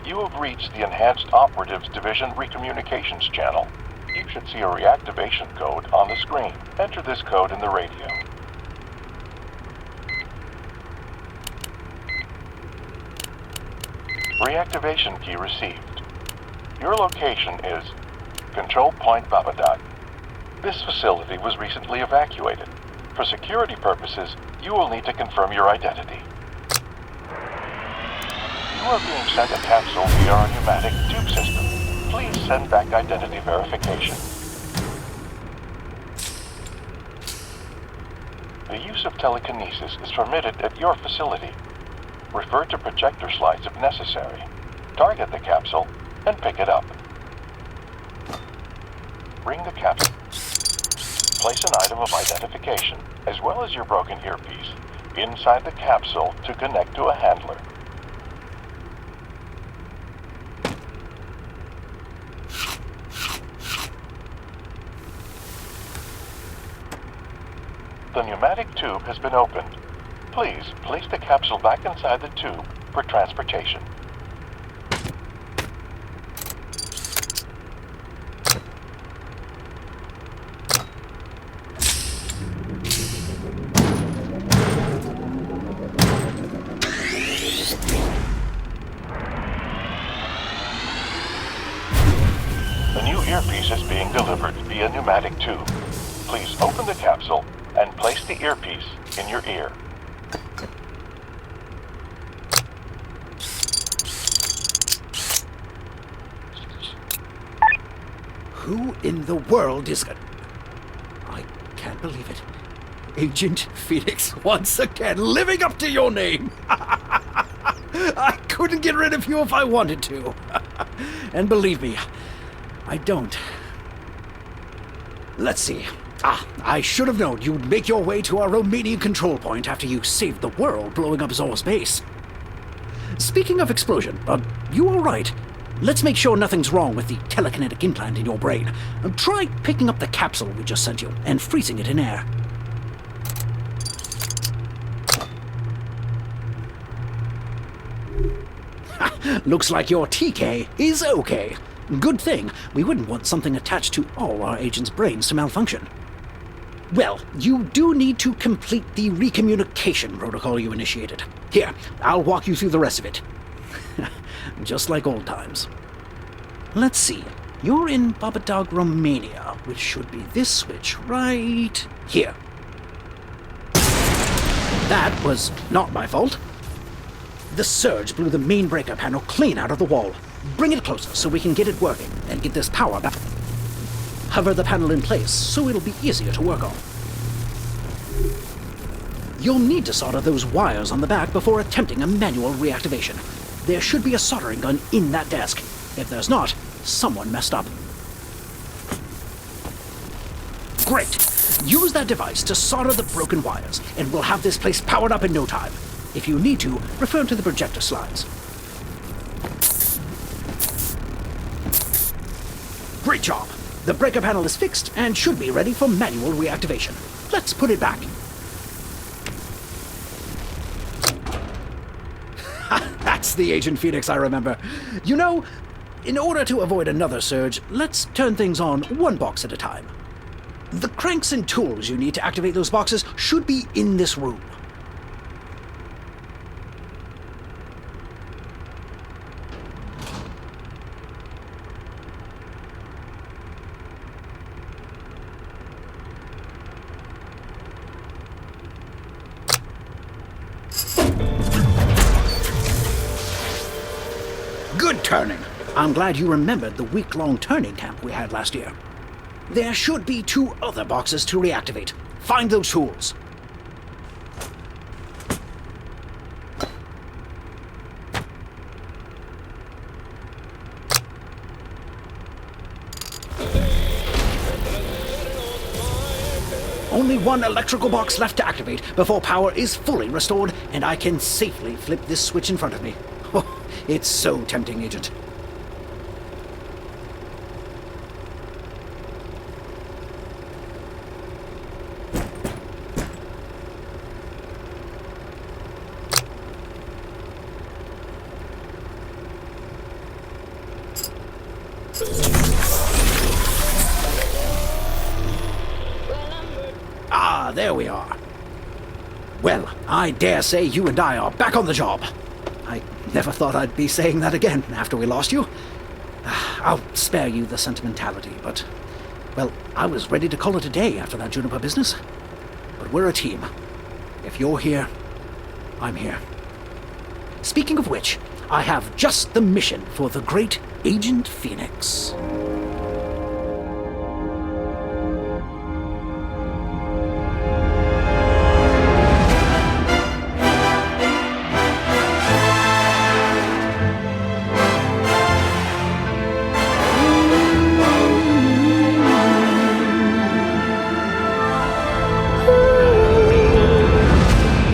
You have reached the Enhanced Operatives Division Recommunications channel. You should see a reactivation code on the screen. Enter this code in the radio. Reactivation key received. Your location is Control Point Babadag. This facility was recently evacuated. For security purposes, you will need to confirm your identity. You are being sent a capsule via our pneumatic tube system. Please send back identity verification. The use of telekinesis is permitted at your facility. Refer to projector slides if necessary. Target the capsule and pick it up. Ring the capsule. Place an item of identification, as well as your broken earpiece, inside the capsule to connect to a handler. The pneumatic tube has been opened. Please place the capsule back inside the tube for transportation. The new earpiece is being delivered via pneumatic tube. Please open the capsule and place the earpiece in your ear. Who in the world is... I can't believe it. Agent Phoenix once again living up to your name. I couldn't get rid of you if I wanted to. And believe me, I don't. Let's see. I should have known you'd make your way to our Romanian control point after you saved the world blowing up Zor's base. Speaking of explosion, you all right? Let's make sure nothing's wrong with the telekinetic implant in your brain. Try picking up the capsule we just sent you and freezing it in air. Looks like your TK is okay. Good thing. We wouldn't want something attached to all our agents' brains to malfunction. Well, you do need to complete the recommunication protocol you initiated. Here, I'll walk you through the rest of it. Just like old times. Let's see. You're in Babadag, Romania, which should be this switch right here. That was not my fault. The surge blew the main breaker panel clean out of the wall. Bring it closer so we can get it working and get this power back. Hover the panel in place so it'll be easier to work on. You'll need to solder those wires on the back before attempting a manual reactivation. There should be a soldering gun in that desk. If there's not, someone messed up. Great! Use that device to solder the broken wires, and we'll have this place powered up in no time. If you need to, refer to the projector slides. Great job! The breaker panel is fixed and should be ready for manual reactivation. Let's put it back. That's the Agent Phoenix I remember. You know, in order to avoid another surge, let's turn things on one box at a time. The cranks and tools you need to activate those boxes should be in this room. Good turning. I'm glad you remembered the week-long turning camp we had last year. There should be 2 other boxes to reactivate. Find those tools. Only 1 electrical box left to activate before power is fully restored and I can safely flip this switch in front of me. Oh, it's so tempting, Agent. we are. Well, I dare say you and I are back on the job. I never thought I'd be saying that again after we lost you. I'll spare you the sentimentality, but, well, I was ready to call it a day after that Juniper business. But we're a team. If you're here, I'm here. Speaking of which, I have just the mission for the great Agent Phoenix.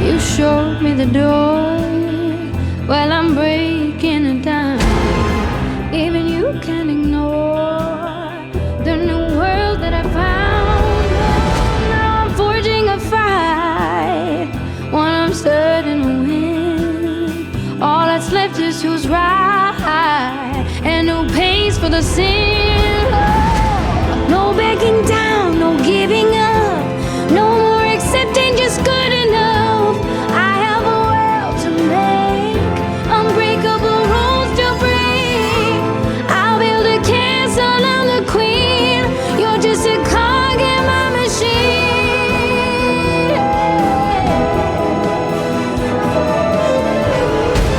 You showed me the door. Well, I'm breaking it down. Even you can't ignore the new world that I found. Now I'm forging a fight, one I'm certain to win. All that's left is who's right and who pays for the sin. Oh, no backing down, no giving up, no more accepting just good enough. I have a world to make, unbreakable rules to break. I'll build a castle, I'm the queen. You're just a cog in my machine.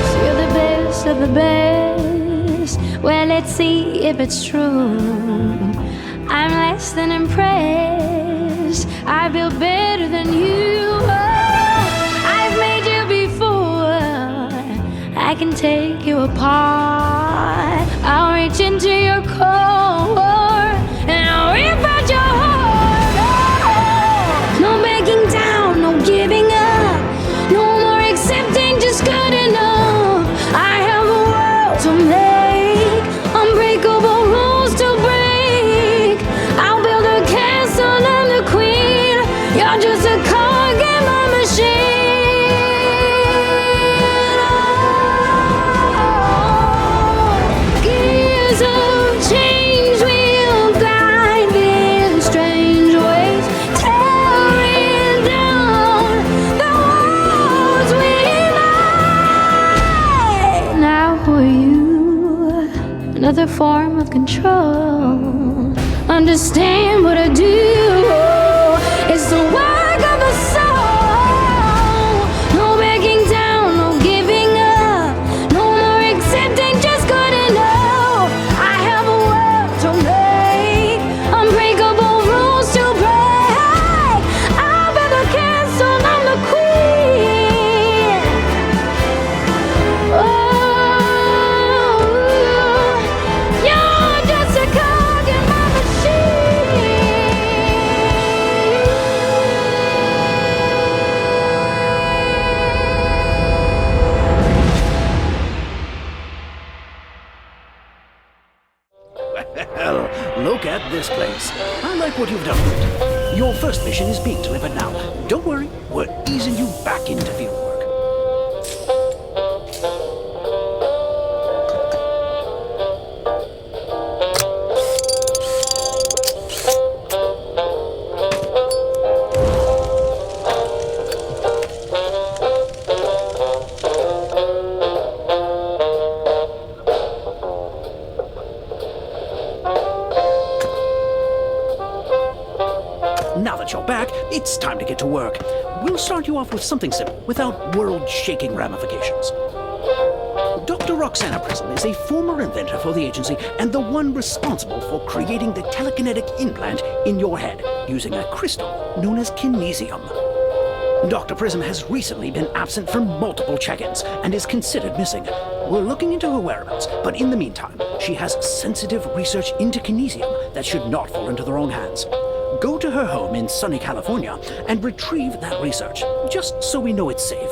So you're the best of the best. Well, let's see if it's true. I'm less than impressed. I built better than you. I've made you before. I can take you apart. I'll reach into your core and I'll rip out your heart. Oh, no backing down, no giving up, no more accepting just good enough. I have a world to make, unbreakable rules to break. I'll build a castle, I'm the queen. You're just a cog in my machine. Gears of change will glide in strange ways, tearing down the walls we made. Now who are you? Another form of control. Understand what I do. It's the work of the soul. No backing down, no giving up, no more accepting just good enough. I have a world to make, unbreakable rules to break. I'll build a castle, I'm the queen. Oh, you're just a cog in my machine. Well, look at this place. I like what you've done with it. Your first mission is being delivered now. Don't worry, we're easing you back into field work. Now that you're back, it's time to get to work. We'll start you off with something simple, without world-shaking ramifications. Dr. Roxana Prism is a former inventor for the agency and the one responsible for creating the telekinetic implant in your head using a crystal known as kinesium. Dr. Prism has recently been absent from multiple check-ins and is considered missing. We're looking into her whereabouts, but in the meantime, she has sensitive research into kinesium that should not fall into the wrong hands. Go to her home in sunny California and retrieve that research, just so we know it's safe.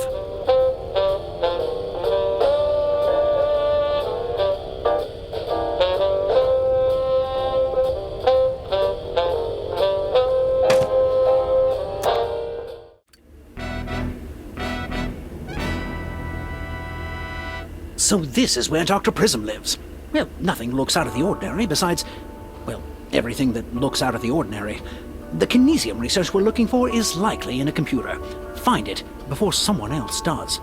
So this is where Dr. Prism lives. Well, nothing looks out of the ordinary besides, well, everything that looks out of the ordinary. The kinesium research we're looking for is likely in a computer. Find it before someone else does.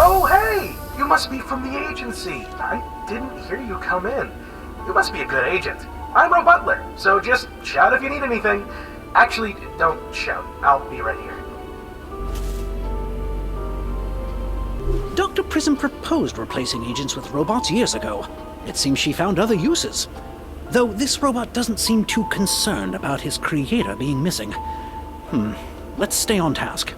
Oh, hey! You must be from the agency. I didn't hear you come in. You must be a good agent. I'm Ro Butler, so just shout if you need anything. Actually, don't shout. I'll be right here. Dr. Prism proposed replacing agents with robots years ago. It seems she found other uses. Though this robot doesn't seem too concerned about his creator being missing. Let's stay on task.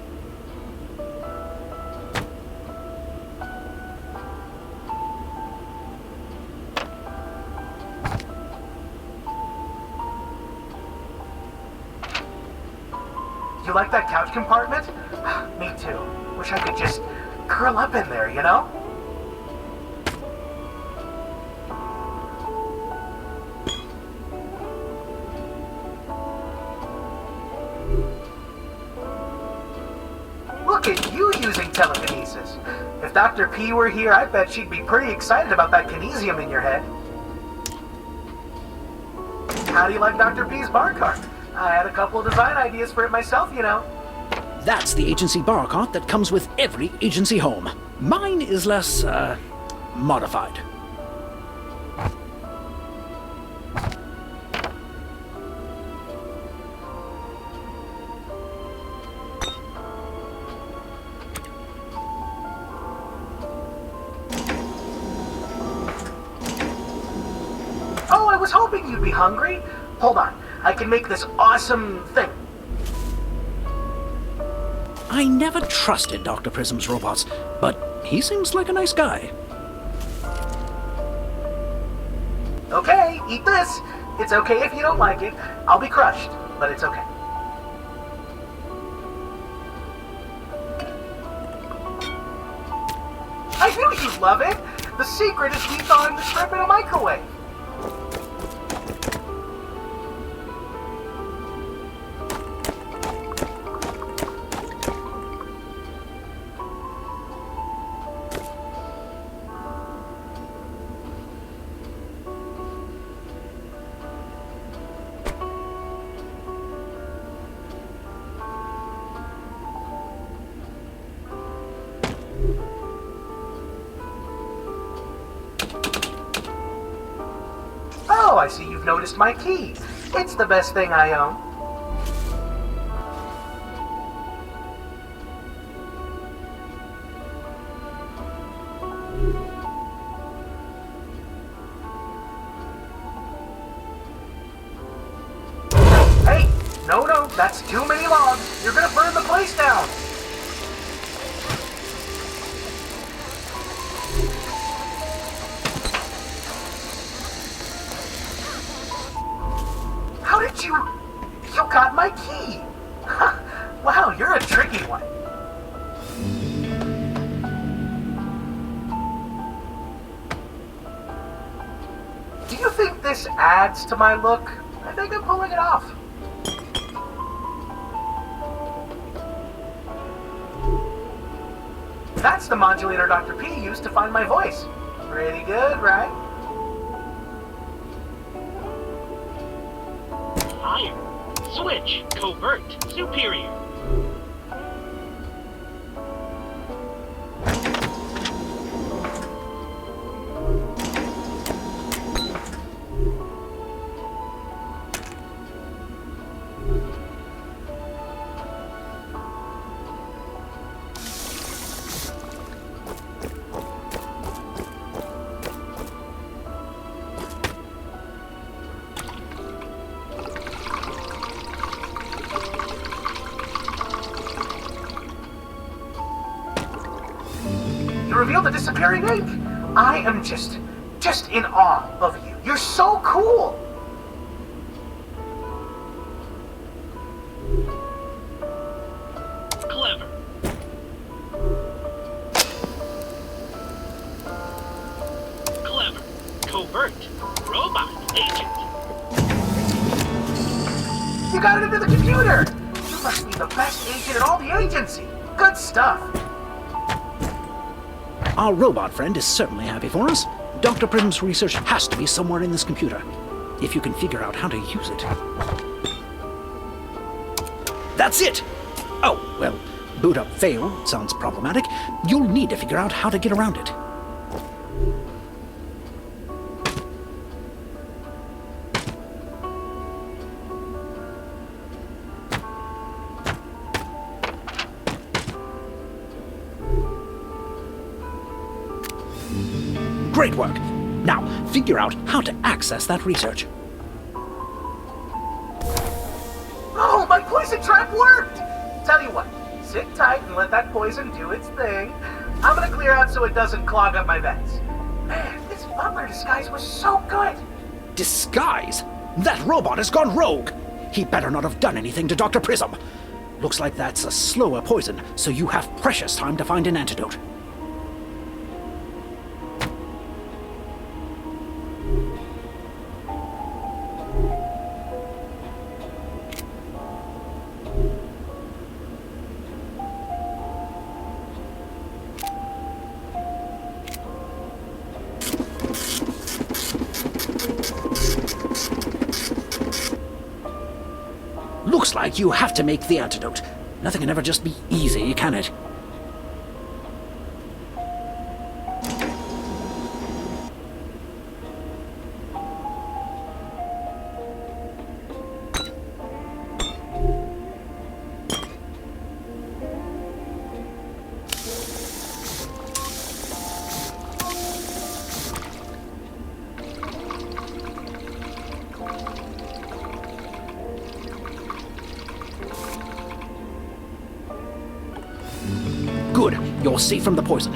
You like that couch compartment? Me too. Wish I could just curl up in there, you know? Look at you using telekinesis. If Dr. P were here, I bet she'd be pretty excited about that kinesium in your head. How do you like Dr. P's bar cart? I had a couple of design ideas for it myself, you know. That's the agency bar cart that comes with every agency home. Mine is less, modified. Oh, I was hoping you'd be hungry. Hold on, I can make this awesome thing. I never trusted Dr. Prism's robots, but he seems like a nice guy. Okay, eat this. It's okay if you don't like it. I'll be crushed, but it's okay. I knew you'd love it. The secret is thawing the shrimp in a microwave. Oh, I see you've noticed my key. It's the best thing I own. Hey, no, that's too many logs. You're gonna burn the place down. How did you got my key? Wow, you're a tricky one. Do you think this adds to my look? I think I'm pulling it off. That's the modulator Dr. P used to find my voice. Pretty good, right? Iron. Switch. Covert. Superior. You revealed the disappearing ape. I am just in awe of you. You're so cool. Clever. Clever. Covert. Robot. Agent. You got it into the computer! You must be the best agent in all the agency. Good stuff. Our robot friend is certainly happy for us. Dr. Prism's research has to be somewhere in this computer, if you can figure out how to use it. That's it! Oh, well, boot up failed sounds problematic. You'll need to figure out how to get around it. Great work! Now, figure out how to access that research. Oh, my poison trap worked! Tell you what, sit tight and let that poison do its thing. I'm gonna clear out so it doesn't clog up my vents. Man, this butler disguise was so good! Disguise? That robot has gone rogue! He better not have done anything to Dr. Prism. Looks like that's a slower poison, so you have precious time to find an antidote. Looks like you have to make the antidote. Nothing can ever just be easy, can it? Good. You're safe from the poison.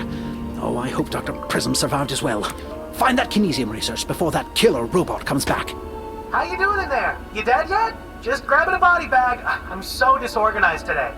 Oh, I hope Dr. Prism survived as well. Find that kinesium research before that killer robot comes back. How you doing in there? You dead yet? Just grabbing a body bag. I'm so disorganized today.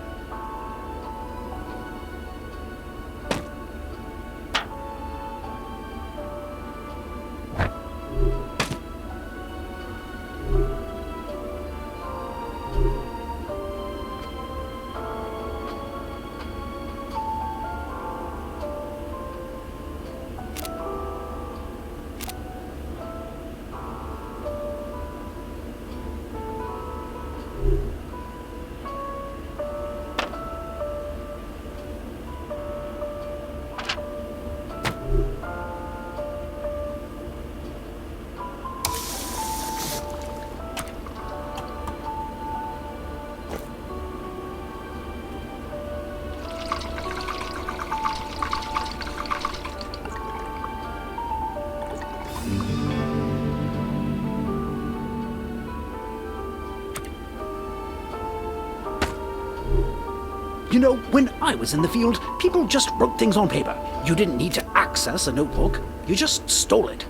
You know, when I was in the field, people just wrote things on paper. You didn't need to access a notebook. You just stole it.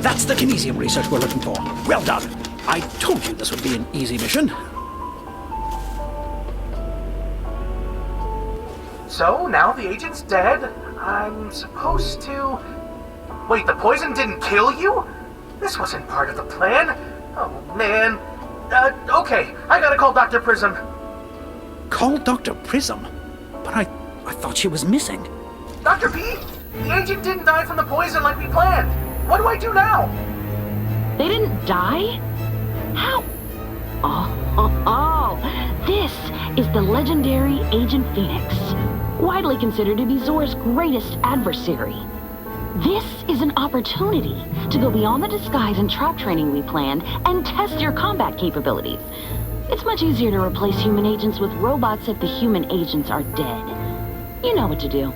That's the kinesium research we're looking for. Well done. I told you this would be an easy mission. So, now the agent's dead. I'm supposed to... Wait, the poison didn't kill you? This wasn't part of the plan. Oh, man. Okay. I gotta call Dr. Prism. Call Dr. Prism? But I thought she was missing. Dr. P? The agent didn't die from the poison like we planned. What do I do now? They didn't die? How? Oh, This is the legendary Agent Phoenix, widely considered to be Zor's greatest adversary. This is an opportunity to go beyond the disguise and trap training we planned and test your combat capabilities. It's much easier to replace human agents with robots if the human agents are dead. You know what to do.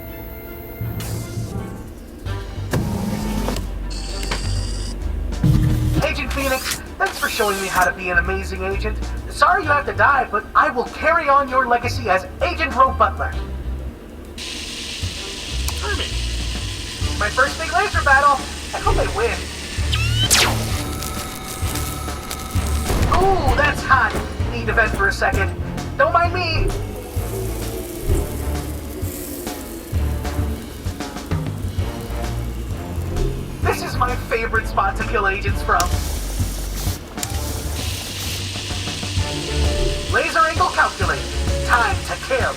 Agent Phoenix, thanks for showing me how to be an amazing agent. Sorry you have to die, but I will carry on your legacy as Agent Ro Butler. Herman, My first big laser battle. I hope I win. Ooh, that's hot. Need to vent for a second. Don't mind me. This is my favorite spot to kill agents from. Laser angle calculate. Time to kill.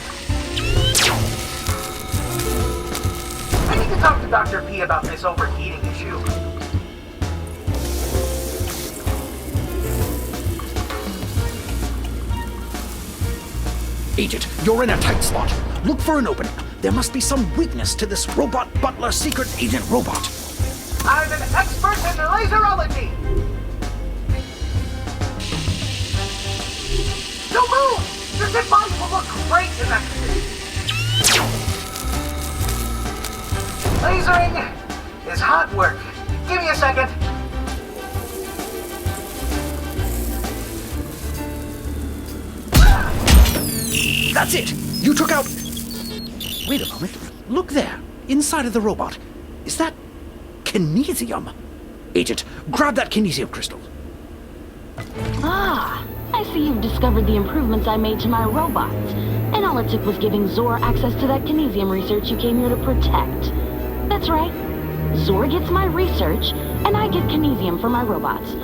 I need to talk to Dr. P about this overheating issue. Agent, you're in a tight spot. Look for an opening. There must be some weakness to this robot butler secret agent robot. I'm an expert in laserology! Don't move! Your dead body will look great in that condition. Lasering is hot work. Give me a second. That's it! You took out... Wait a moment. Look there, inside of the robot. Is that kinesium? Agent, grab that kinesium crystal. Ah, I see you've discovered the improvements I made to my robots. And all it took was giving Zor access to that kinesium research you came here to protect. That's right. Zor gets my research, and I get kinesium for my robots.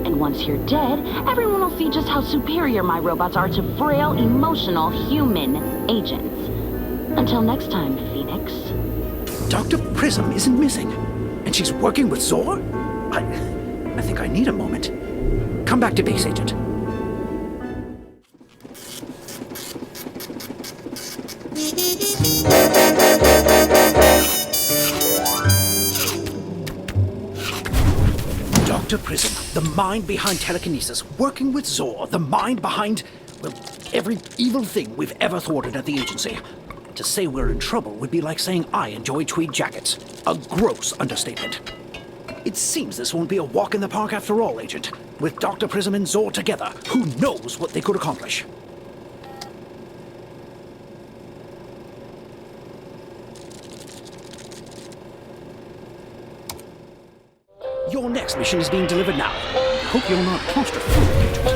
And once you're dead, everyone will see just how superior my robots are to frail, emotional, human agents. Until next time, Phoenix. Dr. Prism isn't missing. And she's working with Zor? I think I need a moment. Come back to base, Agent. Dr. Prism, the mind behind telekinesis, working with Zor, the mind behind, well, every evil thing we've ever thwarted at the agency. To say we're in trouble would be like saying I enjoy tweed jackets. A gross understatement. It seems this won't be a walk in the park after all, Agent. With Dr. Prism and Zor together, who knows what they could accomplish? Your next mission is being delivered now. Hope you're not claustrophobic, Agent.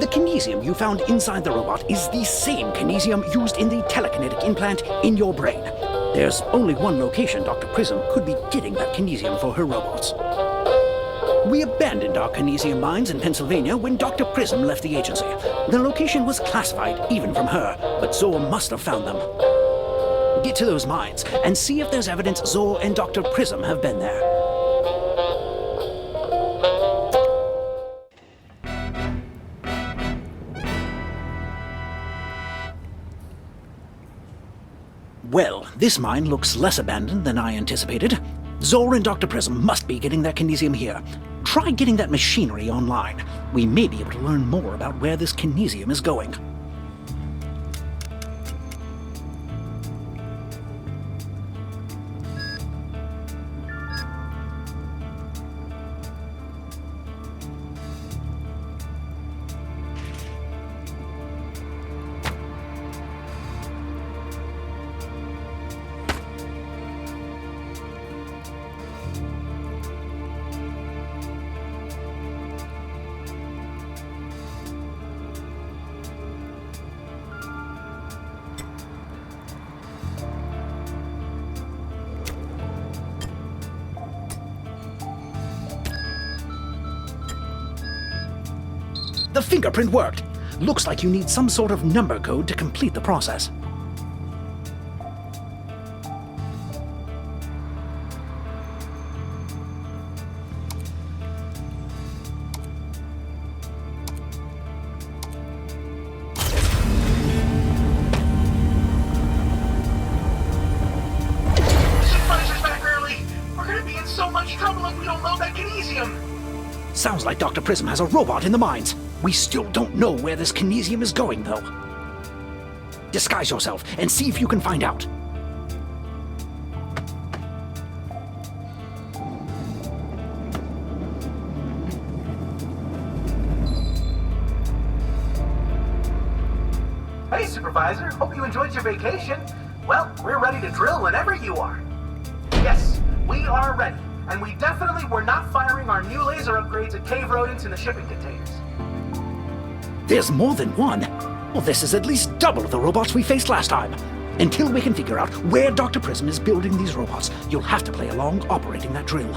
The kinesium you found inside the robot is the same kinesium used in the telekinetic implant in your brain. There's only one location Dr. Prism could be getting that kinesium for her robots. We abandoned our kinesium mines in Pennsylvania when Dr. Prism left the agency. The location was classified, even from her, but Zor must have found them. Get to those mines and see if there's evidence Zor and Dr. Prism have been there. Well, this mine looks less abandoned than I anticipated. Zor and Dr. Prism must be getting their kinesium here. Try getting that machinery online. We may be able to learn more about where this kinesium is going. The fingerprint worked! Looks like you need some sort of number code to complete the process. Supervisor's back early! We're gonna be in so much trouble if we don't load that kinesium! Sounds like Dr. Prism has a robot in the mines. We still don't know where this kinesium is going, though. Disguise yourself and see if you can find out. Hey, Supervisor. Hope you enjoyed your vacation. Well, we're ready to drill whenever you are. Yes, we are ready. And we definitely were not firing our new laser upgrades at cave rodents in the shipping containers. There's more than one. Well, this is at least double the robots we faced last time. Until we can figure out where Dr. Prism is building these robots, you'll have to play along operating that drill.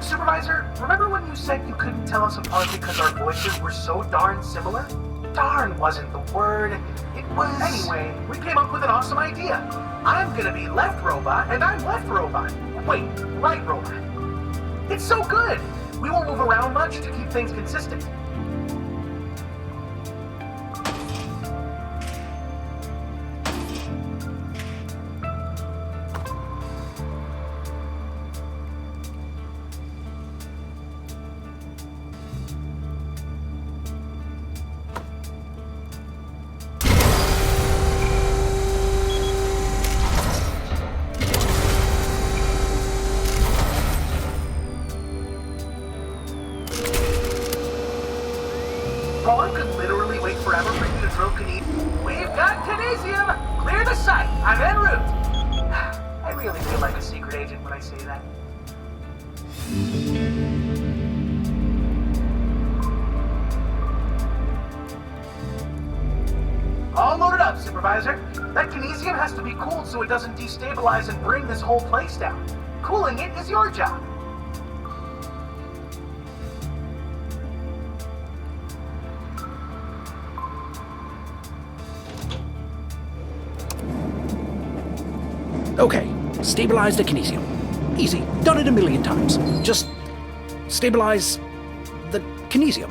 Supervisor, remember when you said you couldn't tell us apart because our voices were so darn similar? Darn wasn't the word. It was... Anyway, we came up with an awesome idea. I'm gonna be left robot, and I'm left robot. Wait, right robot. It's so good! We won't move around much to keep things consistent. Oh, I could literally wait forever for you to drill kinesium. We've got kinesium! Clear the site! I'm en route! I really feel like a secret agent when I say that. All loaded up, Supervisor. That kinesium has to be cooled so it doesn't destabilize and bring this whole place down. Cooling it is your job. Okay, stabilize the kinesium. Easy, done it a million times. Just stabilize the kinesium.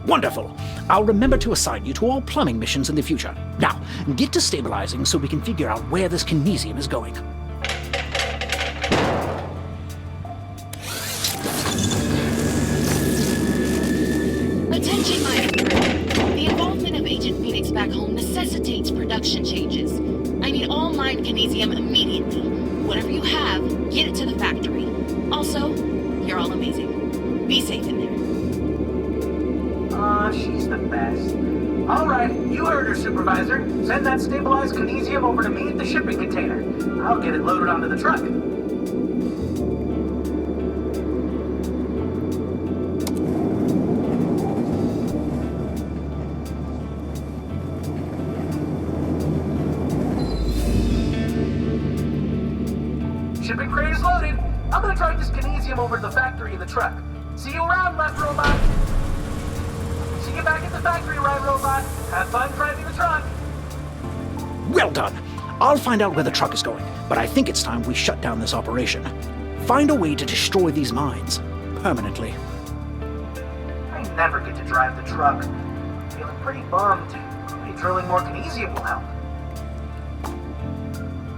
Wonderful. I'll remember to assign you to all plumbing missions in the future. Now, get to stabilizing so we can figure out where this kinesium is going. Attention, my crew. The involvement of Agent Phoenix back home necessitates production changes. I need all mined kinesium immediately. Whatever you have, get it to the factory. Also, you're all amazing. Be safe in there. Aw, she's the best. All right, you heard her, Supervisor. Send that stabilized kinesium over to me at the shipping container. I'll get it loaded onto the truck. Shipping crate is loaded. I'm gonna drive this kinesium over to the factory in the truck. See you around, left robot. See you back at the factory, right robot. Have fun driving the truck. Well done. I'll find out where the truck is going, but I think it's time we shut down this operation. Find a way to destroy these mines permanently. I never get to drive the truck. Feeling pretty bummed. Maybe drilling more kinesium will help.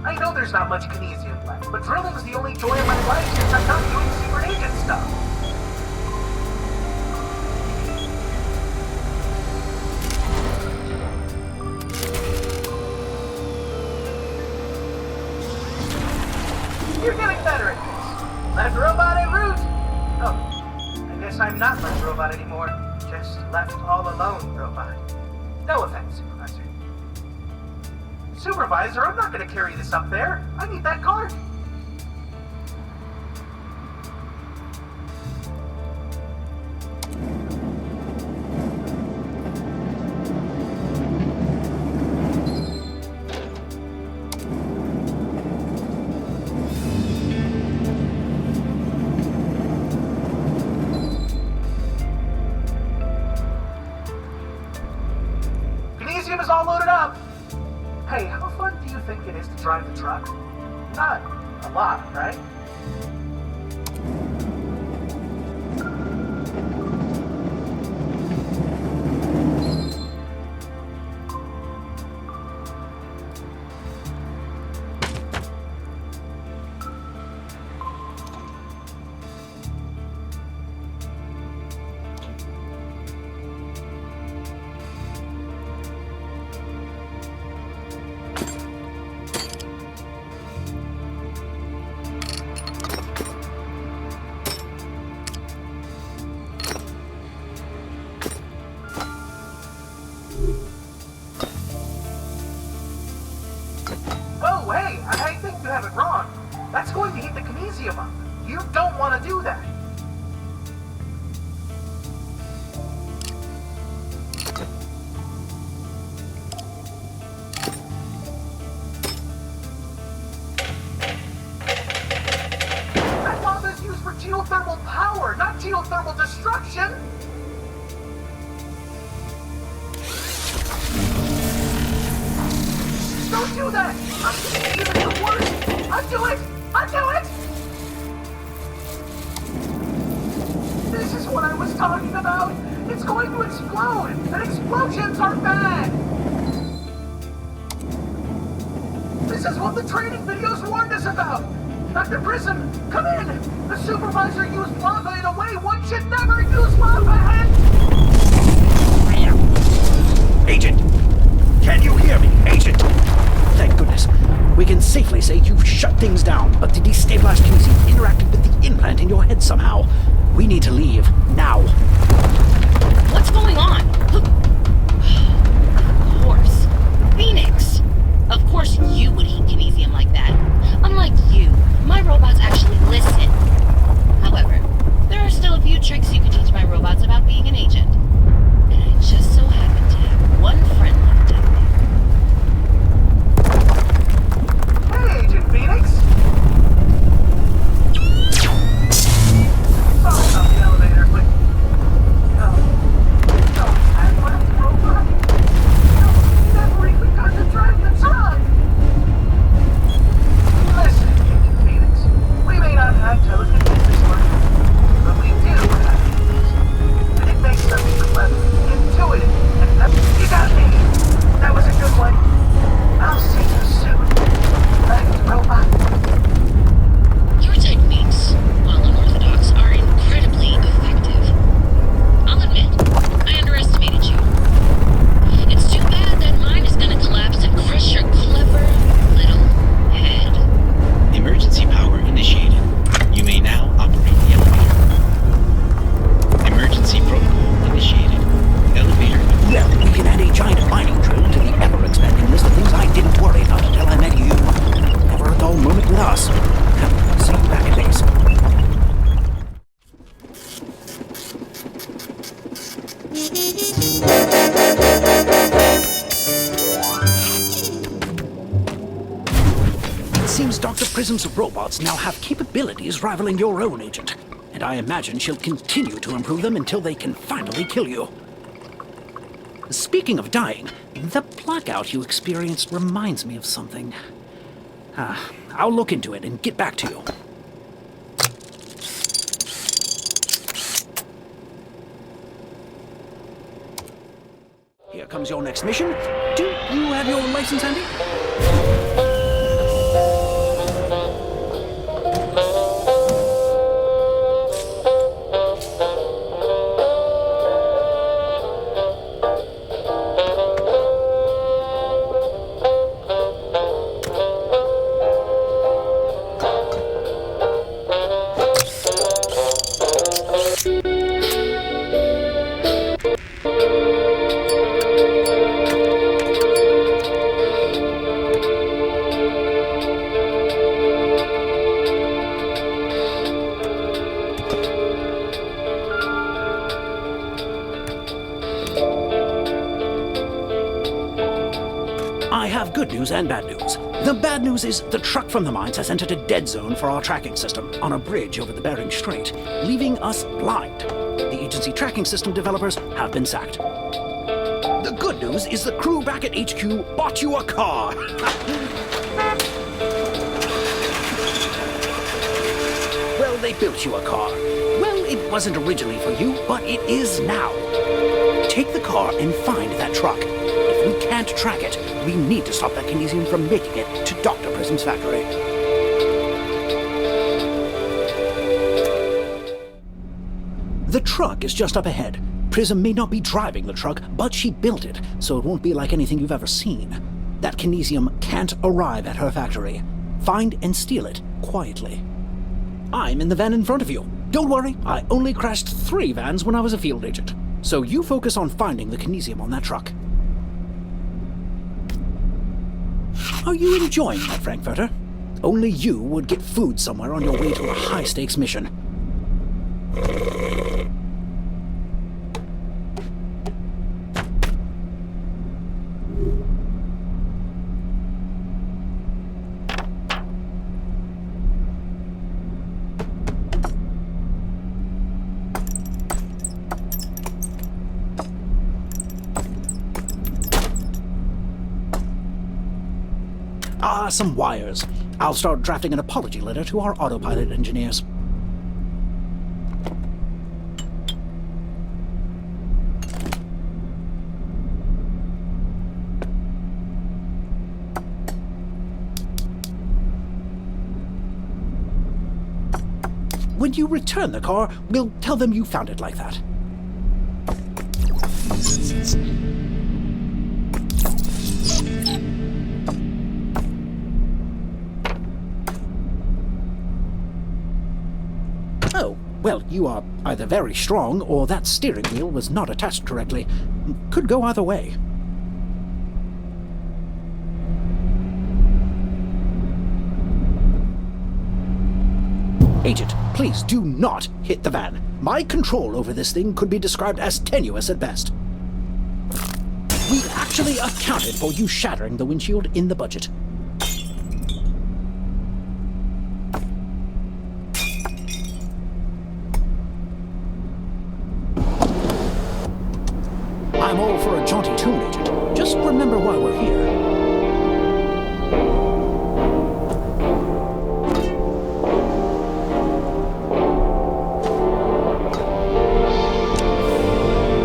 I know there's not much kinesium left, but drilling's the only joy of my life since I'm not doing secret agent stuff. You're getting better at this. Left robot en route. Oh, I guess I'm not left robot anymore. Just left all alone robot. No offense, Supervisor. Supervisor, I'm not going to carry this up there. I need that card. drive the truck? Not a lot, right? Oh, hey, I think you have it wrong. That's going to heat the kinesium up. You don't want to do that. That lava is used for geothermal power, not geothermal destruction. Don't do that! I'm even the worst! Undo it! Undo it! This is what I was talking about! It's going to explode! And explosions are bad! This is what the training videos warned us about! Dr. Prism, come in! The supervisor used lava in a way one should never use lava and... Agent! Can you hear me, Agent? Thank goodness. We can safely say you've shut things down, but the destabilized kinesium interacted with the implant in your head somehow. We need to leave, now. What's going on? Of course. Phoenix! Of course you would heat kinesium like that. Unlike you, my robots actually listen. However, there are still a few tricks you can teach my robots about being an agent. And I just so happen to have one friend left out there. Hey, Agent Phoenix! Sorry about the elevator, but... No, I want to robot. No, never even got to drive the truck! Listen, Agent Phoenix, we may not have telekinesis money, but we do have these. And it makes something clever, intuitive, and you got me! That was a good one. I'll see you soon. Thanks, robot. Your techniques, while unorthodox, are incredibly effective. I'll admit, I underestimated you. It's too bad that mine is gonna collapse and crush your clever little head. Emergency power initiated. You may now operate the elevator. Emergency protocol initiated. Elevator. Well, we can add a giant mining drill to the ever-expanding list of things I didn't worry about until I met you. Never a dull moment with us. Now, see you back at base. It seems Dr. Prism's robots now have capabilities rivaling your own, Agent. And I imagine she'll continue to improve them until they can finally kill you. Speaking of dying, the blackout you experienced reminds me of something. I'll look into it and get back to you. Here comes your next mission. Do you have your license handy? I have good news and bad news. The bad news is the truck from the mines has entered a dead zone for our tracking system on a bridge over the Bering Strait, leaving us blind. The agency tracking system developers have been sacked. The good news is the crew back at HQ bought you a car. they built you a car. Well, it wasn't originally for you, but it is now. Take the car and find that truck. If we can't track it, we need to stop that kinesium from making it to Dr. Prism's factory. The truck is just up ahead. Prism may not be driving the truck, but she built it, so it won't be like anything you've ever seen. That kinesium can't arrive at her factory. Find and steal it quietly. I'm in the van in front of you. Don't worry, I only crashed 3 vans when I was a field agent. So you focus on finding the kinesium on that truck. Are you enjoying that, Frankfurter? Only you would get food somewhere on your way to a high-stakes mission. Some wires. I'll start drafting an apology letter to our autopilot engineers. When you return the car, we'll tell them you found it like that. Oh, well, you are either very strong or that steering wheel was not attached correctly. Could go either way. Agent, please do not hit the van. My control over this thing could be described as tenuous at best. We actually accounted for you shattering the windshield in the budget. I'm all for a jaunty tune, Agent. Just remember why we're here.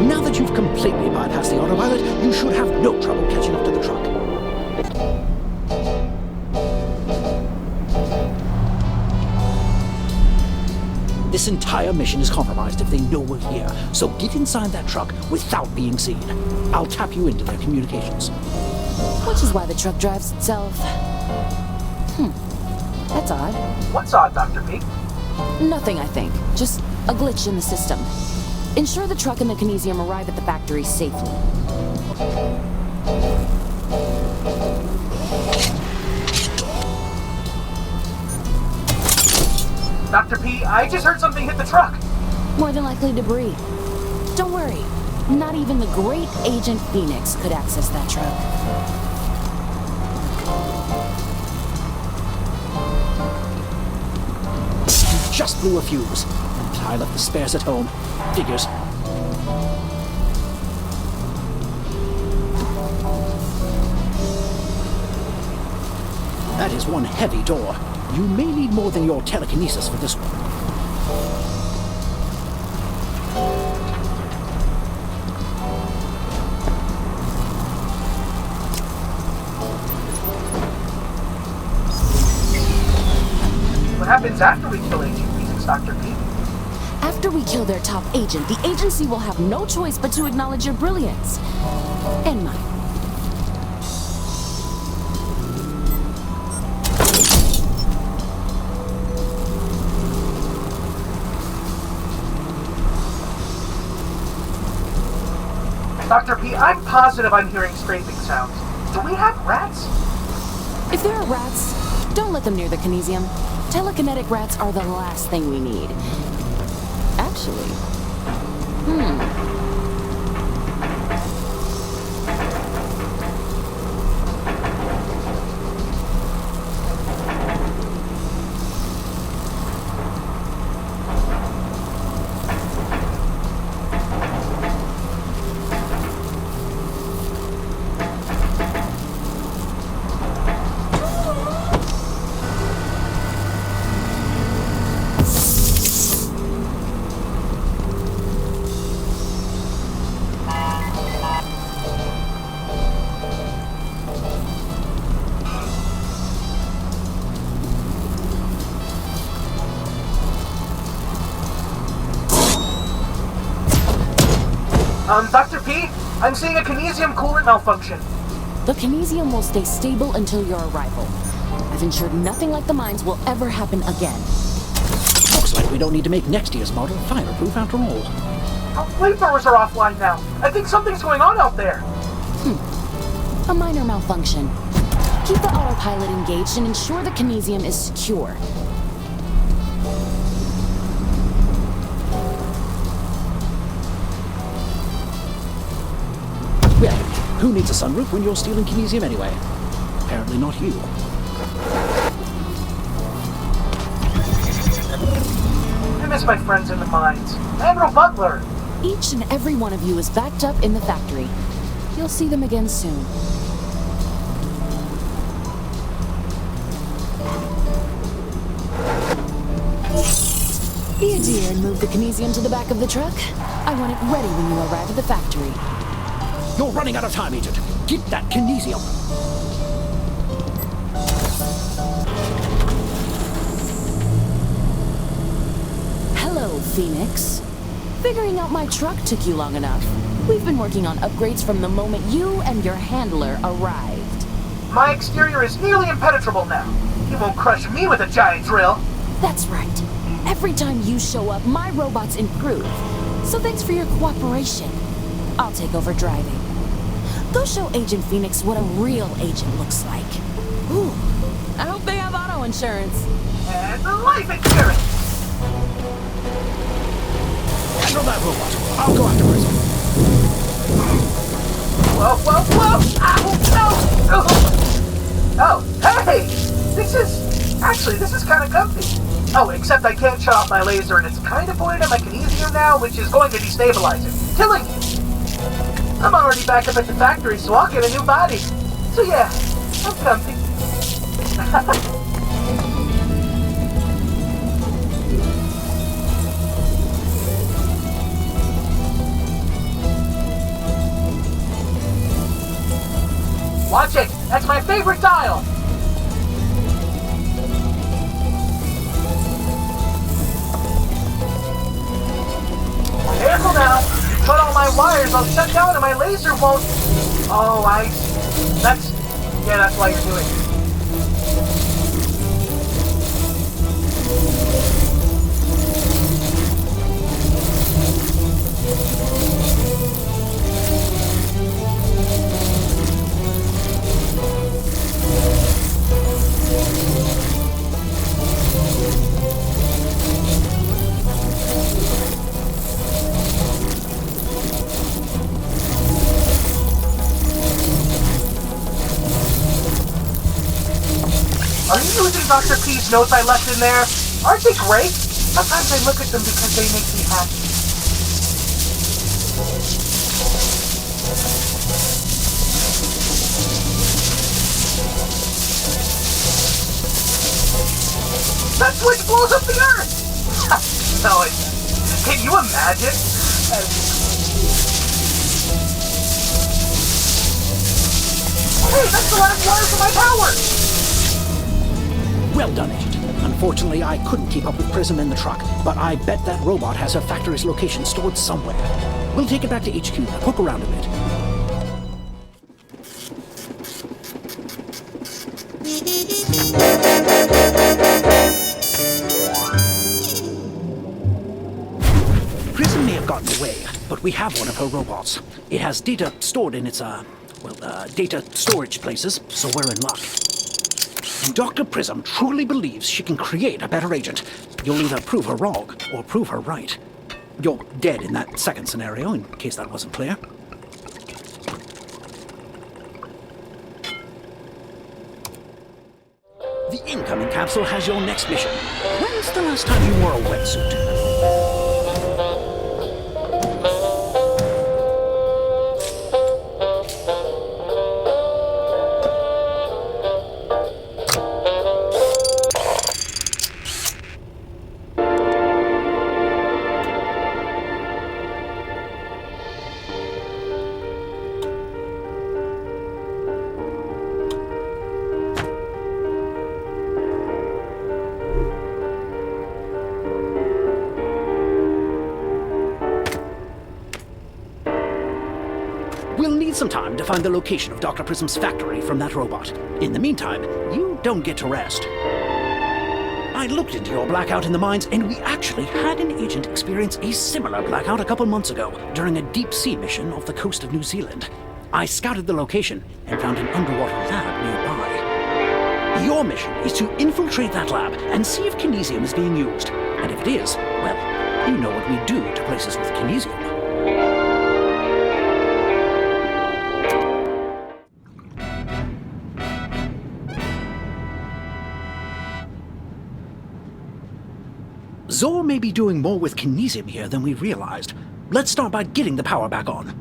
Now that you've completely bypassed the autopilot, you should have no trouble catching up to the truck. This entire mission is compromised if they know we're here, so get inside that truck without being seen. I'll tap you into their communications. Which is why the truck drives itself. That's odd. What's odd, Dr. P? Nothing, I think. Just a glitch in the system. Ensure the truck and the kinesium arrive at the factory safely. Dr. P, I just heard something hit the truck. More than likely debris. Don't worry. Not even the great Agent Phoenix could access that truck. You just blew a fuse. I left the spares at home. Figures. That is one heavy door. You may need more than your telekinesis for this one. What happens after we kill Agent Phoenix, Dr. P? After we kill their top agent, the agency will have no choice but to acknowledge your brilliance. And mine. Dr. P, I'm positive I'm hearing scraping sounds. Do we have rats? If there are rats, don't let them near the kinesium. Telekinetic rats are the last thing we need. Actually, Dr. P, I'm seeing a kinesium coolant malfunction. The kinesium will stay stable until your arrival. I've ensured nothing like the mines will ever happen again. Looks like we don't need to make next year's model fireproof after all. Our flamethrowers are offline now. I think something's going on out there. A minor malfunction. Keep the autopilot engaged and ensure the kinesium is secure. Well, who needs a sunroof when you're stealing kinesium anyway? Apparently not you. I miss my friends in the mines. Admiral Butler. Each and every one of you is backed up in the factory. You'll see them again soon. Be a dear and move the kinesium to the back of the truck. I want it ready when you arrive at the factory. You're running out of time, Agent. Get that kinesium. Hello, Phoenix. Figuring out my truck took you long enough. We've been working on upgrades from the moment you and your handler arrived. My exterior is nearly impenetrable now. You won't crush me with a giant drill. That's right. Every time you show up, my robots improve. So thanks for your cooperation. I'll take over driving. Go show Agent Phoenix what a real agent looks like. Ooh, I hope they have auto insurance. And the life insurance. Handle that robot. I'll go after Prism. Whoa, whoa, whoa! Ow, no! Oh, hey! This is kind of comfy. Oh, except I can't shut off my laser, and it's kind of pointed at my kinesium now, which is going to destabilize it, killing it. I'm already back up at the factory, so I'll get a new body. So yeah, I'm comfy. Watch it! That's my favorite dial! Careful now! Cut all my wires, I'll shut down and my laser won't... Oh, that's why you're doing it. Are you using Dr. P's notes I left in there? Aren't they great? Sometimes I look at them because they make me happy. That switch blows up the Earth! No, can you imagine? Hey, that's the last wire for my power! Well done, Agent. Unfortunately, I couldn't keep up with Prism in the truck, but I bet that robot has her factory's location stored somewhere. We'll take it back to HQ and poke around a bit. Prism may have gotten away, but we have one of her robots. It has data stored in its, data storage places, so we're in luck. Dr. Prism truly believes she can create a better agent. You'll either prove her wrong or prove her right. You're dead in that second scenario, in case that wasn't clear. The incoming capsule has your next mission. When's the last time you wore a wetsuit? We'll need some time to find the location of Dr. Prism's factory from that robot. In the meantime, you don't get to rest. I looked into your blackout in the mines, and we actually had an agent experience a similar blackout a couple months ago during a deep-sea mission off the coast of New Zealand. I scouted the location and found an underwater lab nearby. Your mission is to infiltrate that lab and see if kinesium is being used. And if it is, well, you know what we do to places with kinesium. Zor may be doing more with kinesium here than we realized. Let's start by getting the power back on.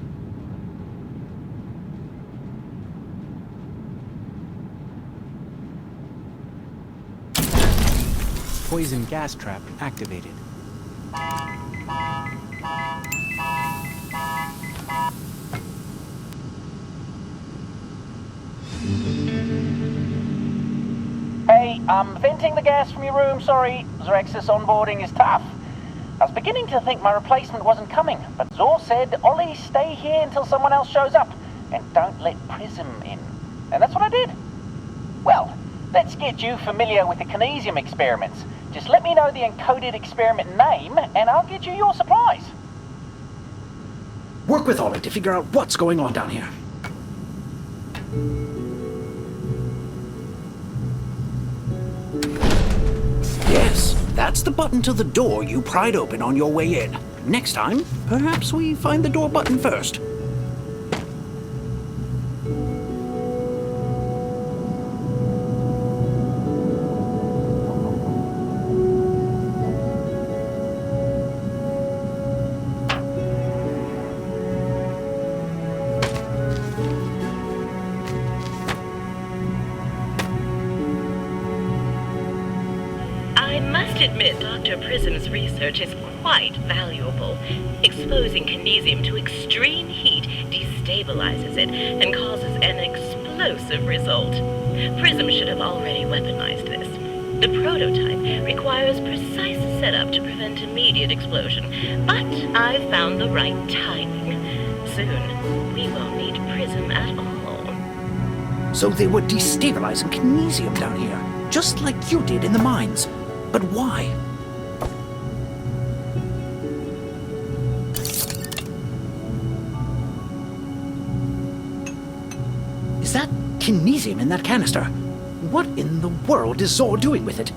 Poison gas trap activated. Hey, I'm venting the gas from your room, sorry. Zerexis onboarding is tough. I was beginning to think my replacement wasn't coming, but Zor said, Ollie, stay here until someone else shows up, and don't let Prism in. And that's what I did. Well, let's get you familiar with the kinesium experiments. Just let me know the encoded experiment name, and I'll get you your supplies. Work with Ollie to figure out what's going on down here. Yes, that's the button to the door you pried open on your way in. Next time, perhaps we find the door button first. I must admit Dr. Prism's research is quite valuable. Exposing kinesium to extreme heat destabilizes it and causes an explosive result. Prism should have already weaponized this. The prototype requires precise setup to prevent immediate explosion, but I've found the right timing. Soon, we won't need Prism at all. So they were destabilizing kinesium down here, just like you did in the mines. But why? Is that kinesium in that canister? What in the world is Zor doing with it?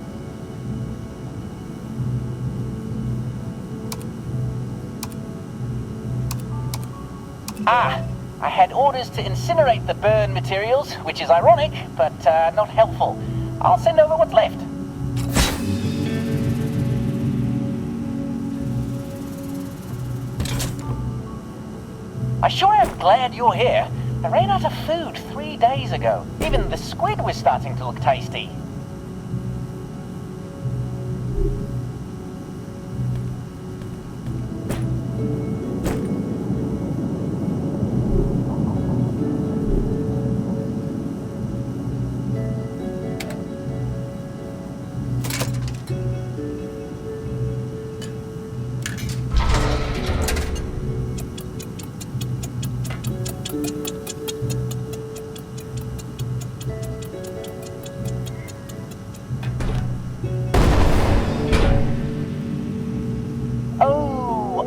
I had orders to incinerate the burn materials, which is ironic, but not helpful. I'll send over what's left. I sure am glad you're here. I ran out of food 3 days ago. Even the squid was starting to look tasty.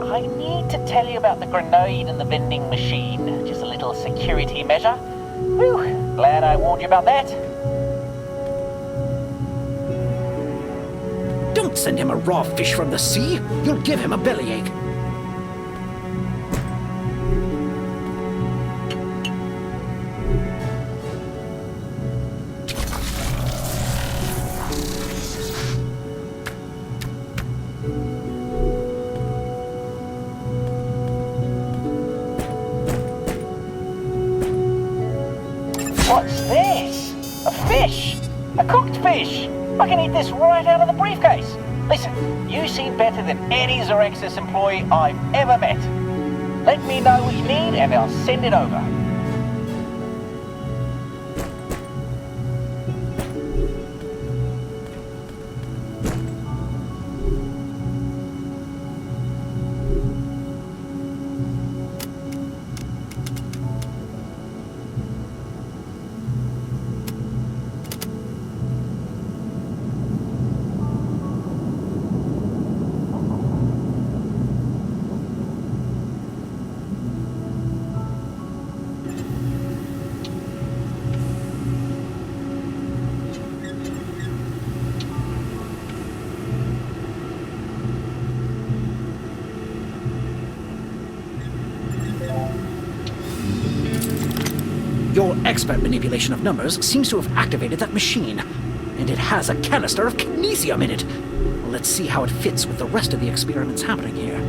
I need to tell you about the grenade and the vending machine. Just a little security measure. Whew, glad I warned you about that. Don't send him a raw fish from the sea. You'll give him a bellyache. What's this? A fish? A cooked fish? I can eat this right out of the briefcase. Listen, you seem better than any Zerexis employee I've ever met. Let me know what you need and I'll send it over. Your expert manipulation of numbers seems to have activated that machine, and it has a canister of kinesium in it. Let's see how it fits with the rest of the experiments happening here.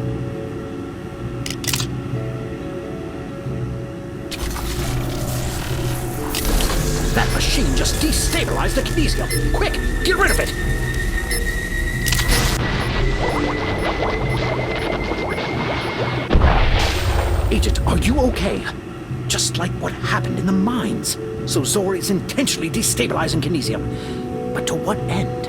That machine just destabilized the kinesium. Quick, get rid of it! Agent, are you okay? Just like what happened in the mines. So Zor is intentionally destabilizing kinesium. But to what end?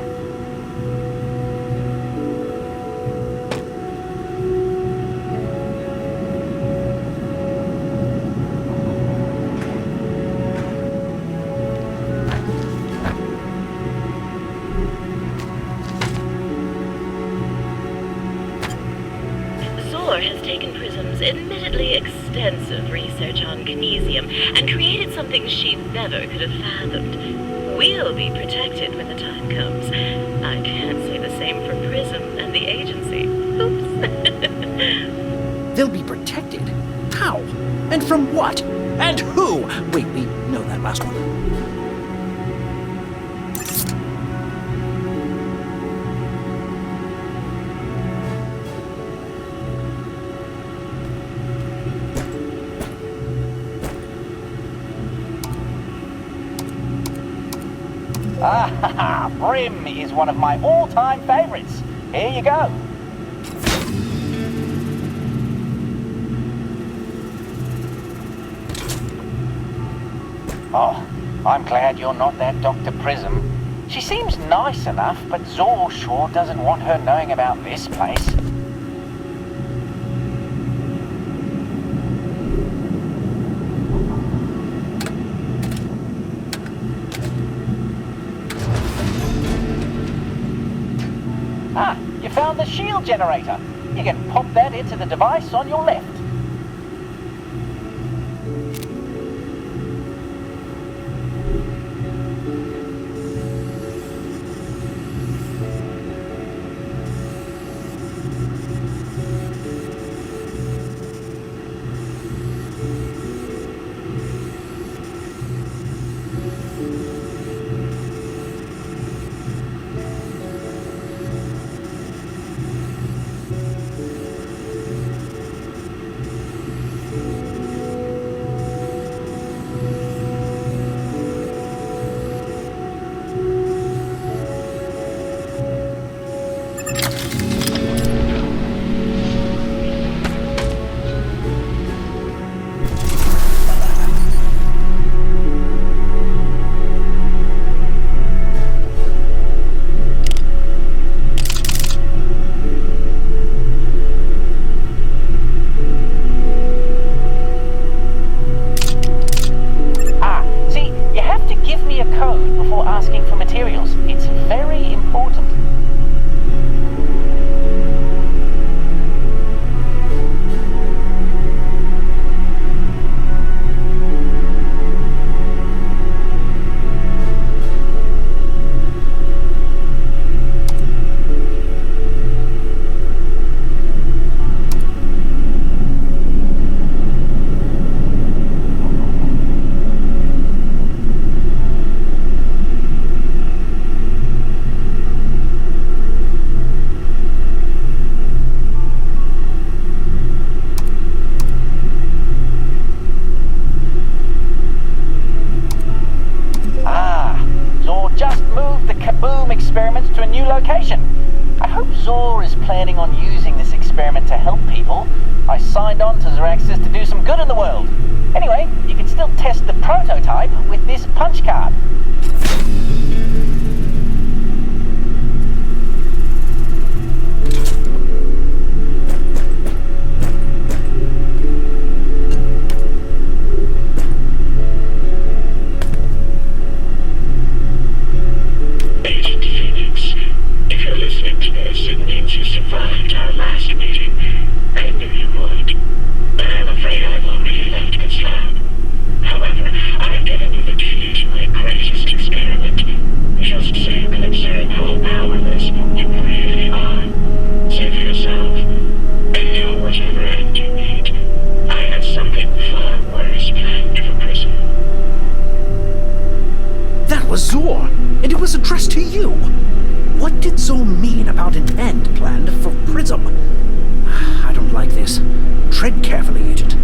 Has taken Prism's admittedly extensive research on kinesium and created something she never could have fathomed. We'll be protected when the time comes. I can't say the same for Prism and the agency. Oops. They'll be protected? How? And from what? And who? Wait, we know that last one. Ah, Brim is one of my all-time favorites. Here you go. Oh, I'm glad you're not that Dr. Prism. She seems nice enough, but Zor sure doesn't want her knowing about this place. Ah, you found the shield generator. You can pop that into the device on your left. KBOOM experiments to a new location. I hope Zor is planning on using this experiment to help people. I signed on to Zeraxis to do some good in the world. Anyway, you can still test the prototype with this punch card. However, I've given you the key to my greatest experiment. Vizm. I don't like this. Tread carefully, Agent.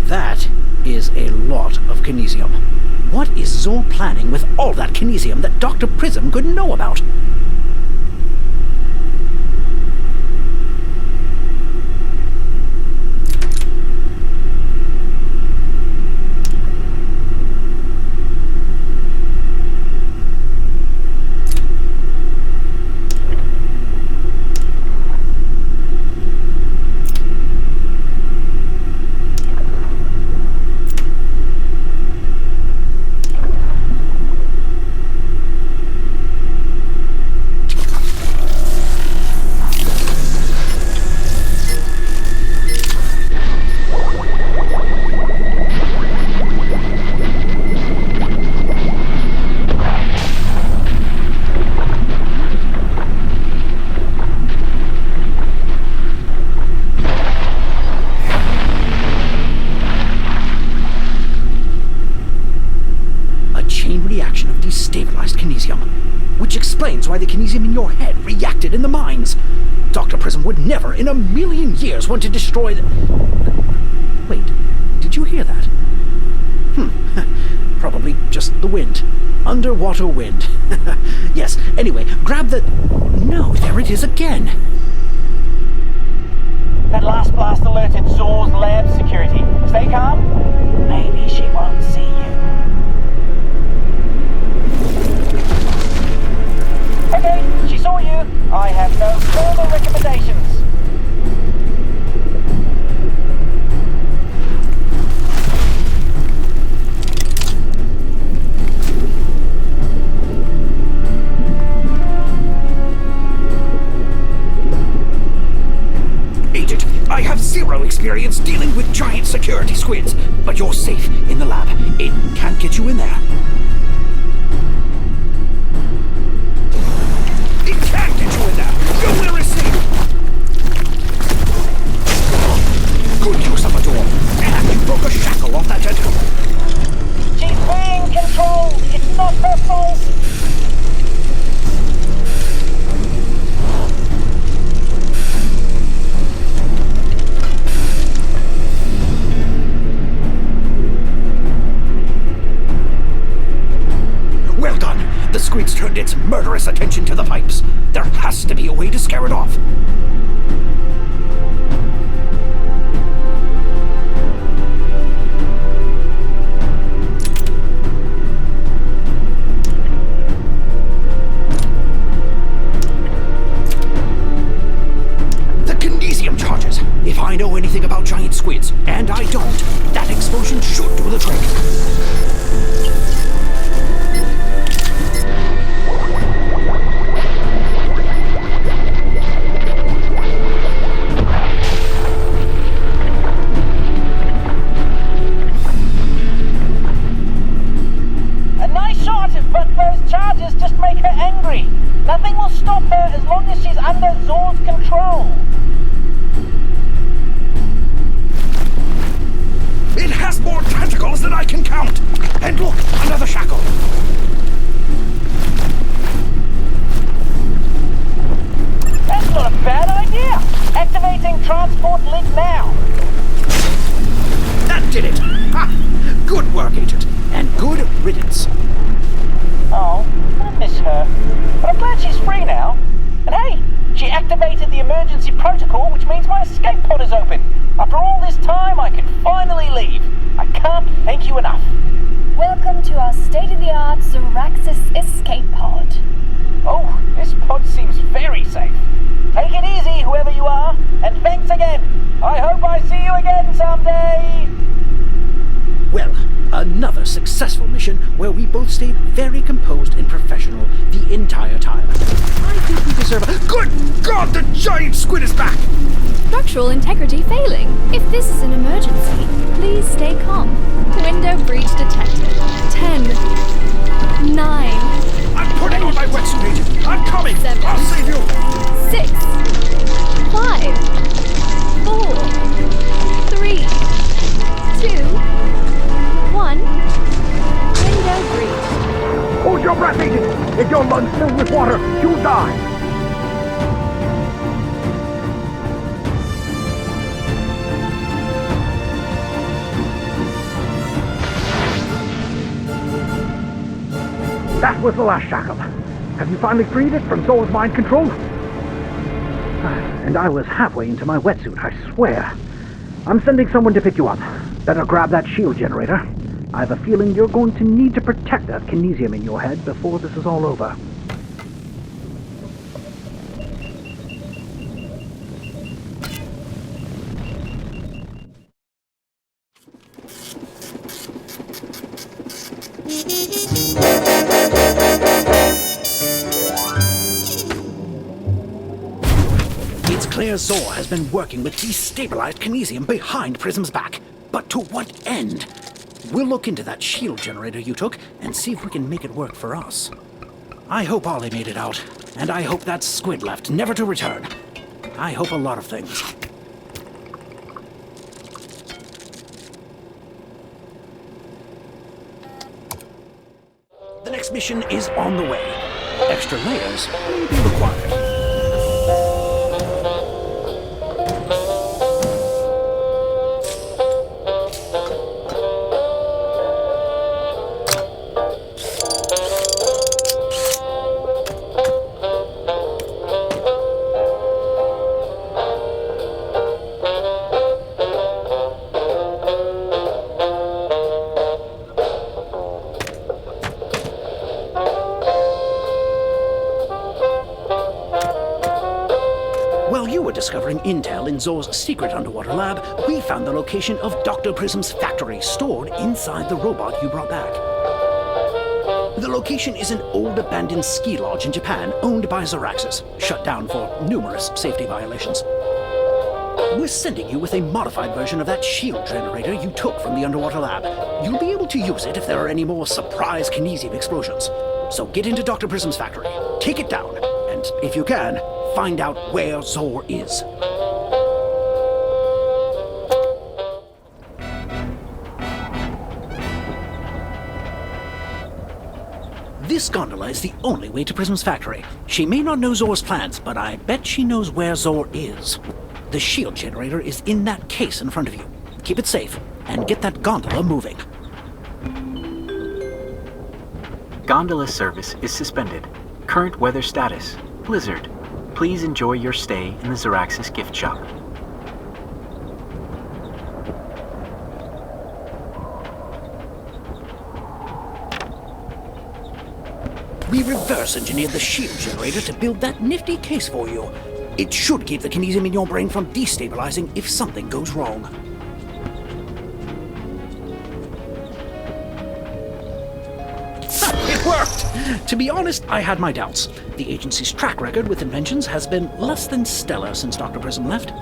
That is a lot of kinesium. What is Zor planning with all that kinesium that Dr. Prism couldn't know about? Reaction of destabilized kinesium, which explains why the kinesium in your head reacted in the mines. Dr. Prism would never in a million years want to destroy the... Wait, did you hear that? Probably just the wind. Underwater wind. Yes, anyway, grab the... No, there it is again. That last blast alerted Zor's lab security. Stay calm. Maybe she won't see you. Okay, she saw you. I have no further recommendations. Agent, I have zero experience dealing with giant security squids, but you're safe in the lab. It can't get you in there. Nowhere is safe! Good use of a door. And you broke a shackle off that tentacle. She's being controlled. It's not her fault. Well done. The squid's turned its murderous attention to the pipes. There has to be a way to scare it off. The kinesium charges. If I know anything about giant squids, and I don't, that explosion should do the trick. But those charges just make her angry. Nothing will stop her as long as she's under Zor's control. It has more tentacles than I can count! And look, another shackle! That's not a bad idea! Activating transport link now! That did it! Ha! Good work, Agent. And good riddance. Oh, I miss her. But I'm glad she's free now. And hey, she activated the emergency protocol, which means my escape pod is open. After all this time, I can finally leave. I can't thank you enough. Welcome to our state-of-the-art Zoraxis escape pod. Oh, this pod seems very safe. Take it easy, whoever you are, and thanks again. I hope I see you again someday. Well, another successful mission mission where we both stayed very composed and professional the entire time. I think we deserve a— Good God, the giant squid is back! Structural integrity failing. If this is an emergency, please stay calm. Window breach detected. 10, 9. I'm putting on my wetsuit, Agent. I'm coming. 7, I'll save you. 6, 5, 4, 3, 2, 1. Window breached. Hold your breath, Agent. If your lungs filled with water, you'll die. That was the last shackle. Have you finally freed it from Zor's mind control? And I was halfway into my wetsuit, I swear. I'm sending someone to pick you up. Better grab that shield generator. I have a feeling you're going to need to protect that kinesium in your head before this is all over. It's clear Zor has been working with destabilized kinesium behind Prism's back. But to what end? We'll look into that shield generator you took and see if we can make it work for us. I hope Ollie made it out, and I hope that squid left, never to return. I hope a lot of things. The next mission is on the way. Extra layers may be required. Discovering intel in Zor's secret underwater lab, we found the location of Dr. Prism's factory stored inside the robot you brought back. The location is an old abandoned ski lodge in Japan owned by Zoraxis, shut down for numerous safety violations. We're sending you with a modified version of that shield generator you took from the underwater lab. You'll be able to use it if there are any more surprise kinesium explosions. So get into Dr. Prism's factory, take it down, and if you can, find out where Zor is. This gondola is the only way to Prism's factory. She may not know Zor's plans, but I bet she knows where Zor is. The shield generator is in that case in front of you. Keep it safe, and get that gondola moving. Gondola service is suspended. Current weather status: blizzard. Please enjoy your stay in the Zoraxis gift shop. We reverse engineered the shield generator to build that nifty case for you. It should keep the kinesium in your brain from destabilizing if something goes wrong. It worked! To be honest, I had my doubts. The agency's track record with inventions has been less than stellar since Dr. Prism left.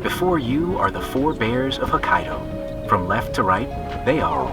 Before you are the four bears of Hokkaido. From left to right, they are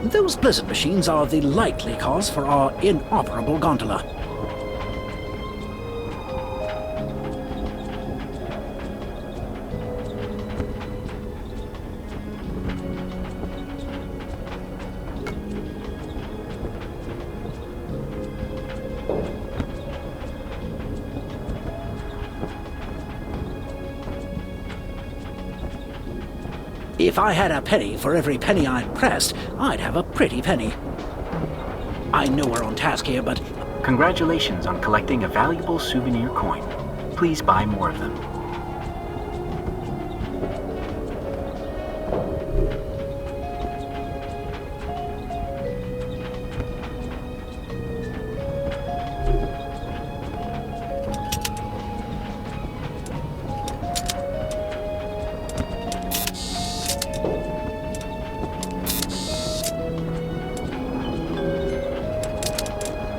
Those blizzard machines are the likely cause for our inoperable gondola. If I had a penny for every penny I'd pressed, I'd have a pretty penny. I know we're on task here, but... Congratulations on collecting a valuable souvenir coin. Please buy more of them.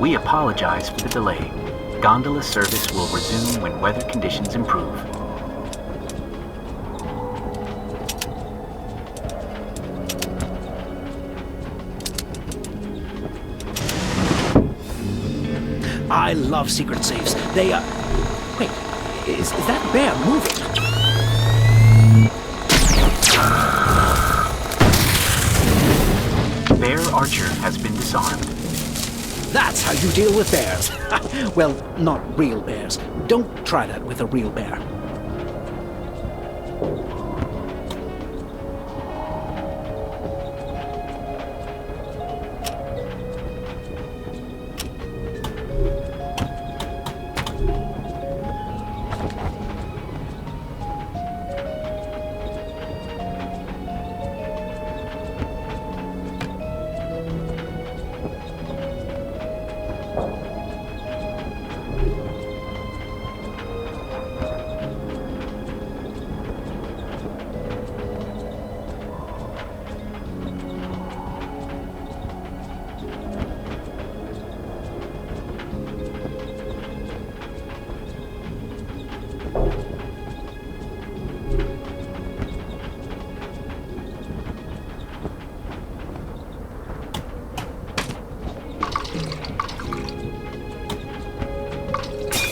We apologize for the delay. Gondola service will resume when weather conditions improve. I love secret safes. They are... Wait, is that bear moving? Bear Archer has been disarmed. That's how you deal with bears. Well, not real bears. Don't try that with a real bear.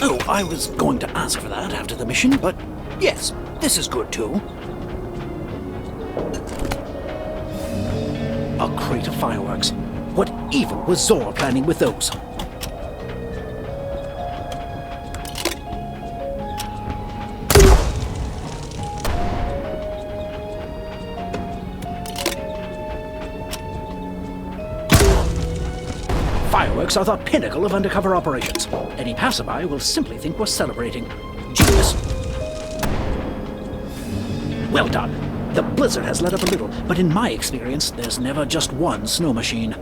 Oh, I was going to ask for that after the mission, but yes, this is good too. A crate of fireworks. What evil was Zor planning with those? Fireworks are the pinnacle of undercover operations. Any passerby will simply think we're celebrating. Genius. Well done. The blizzard has let up a little, but in my experience, there's never just one snow machine.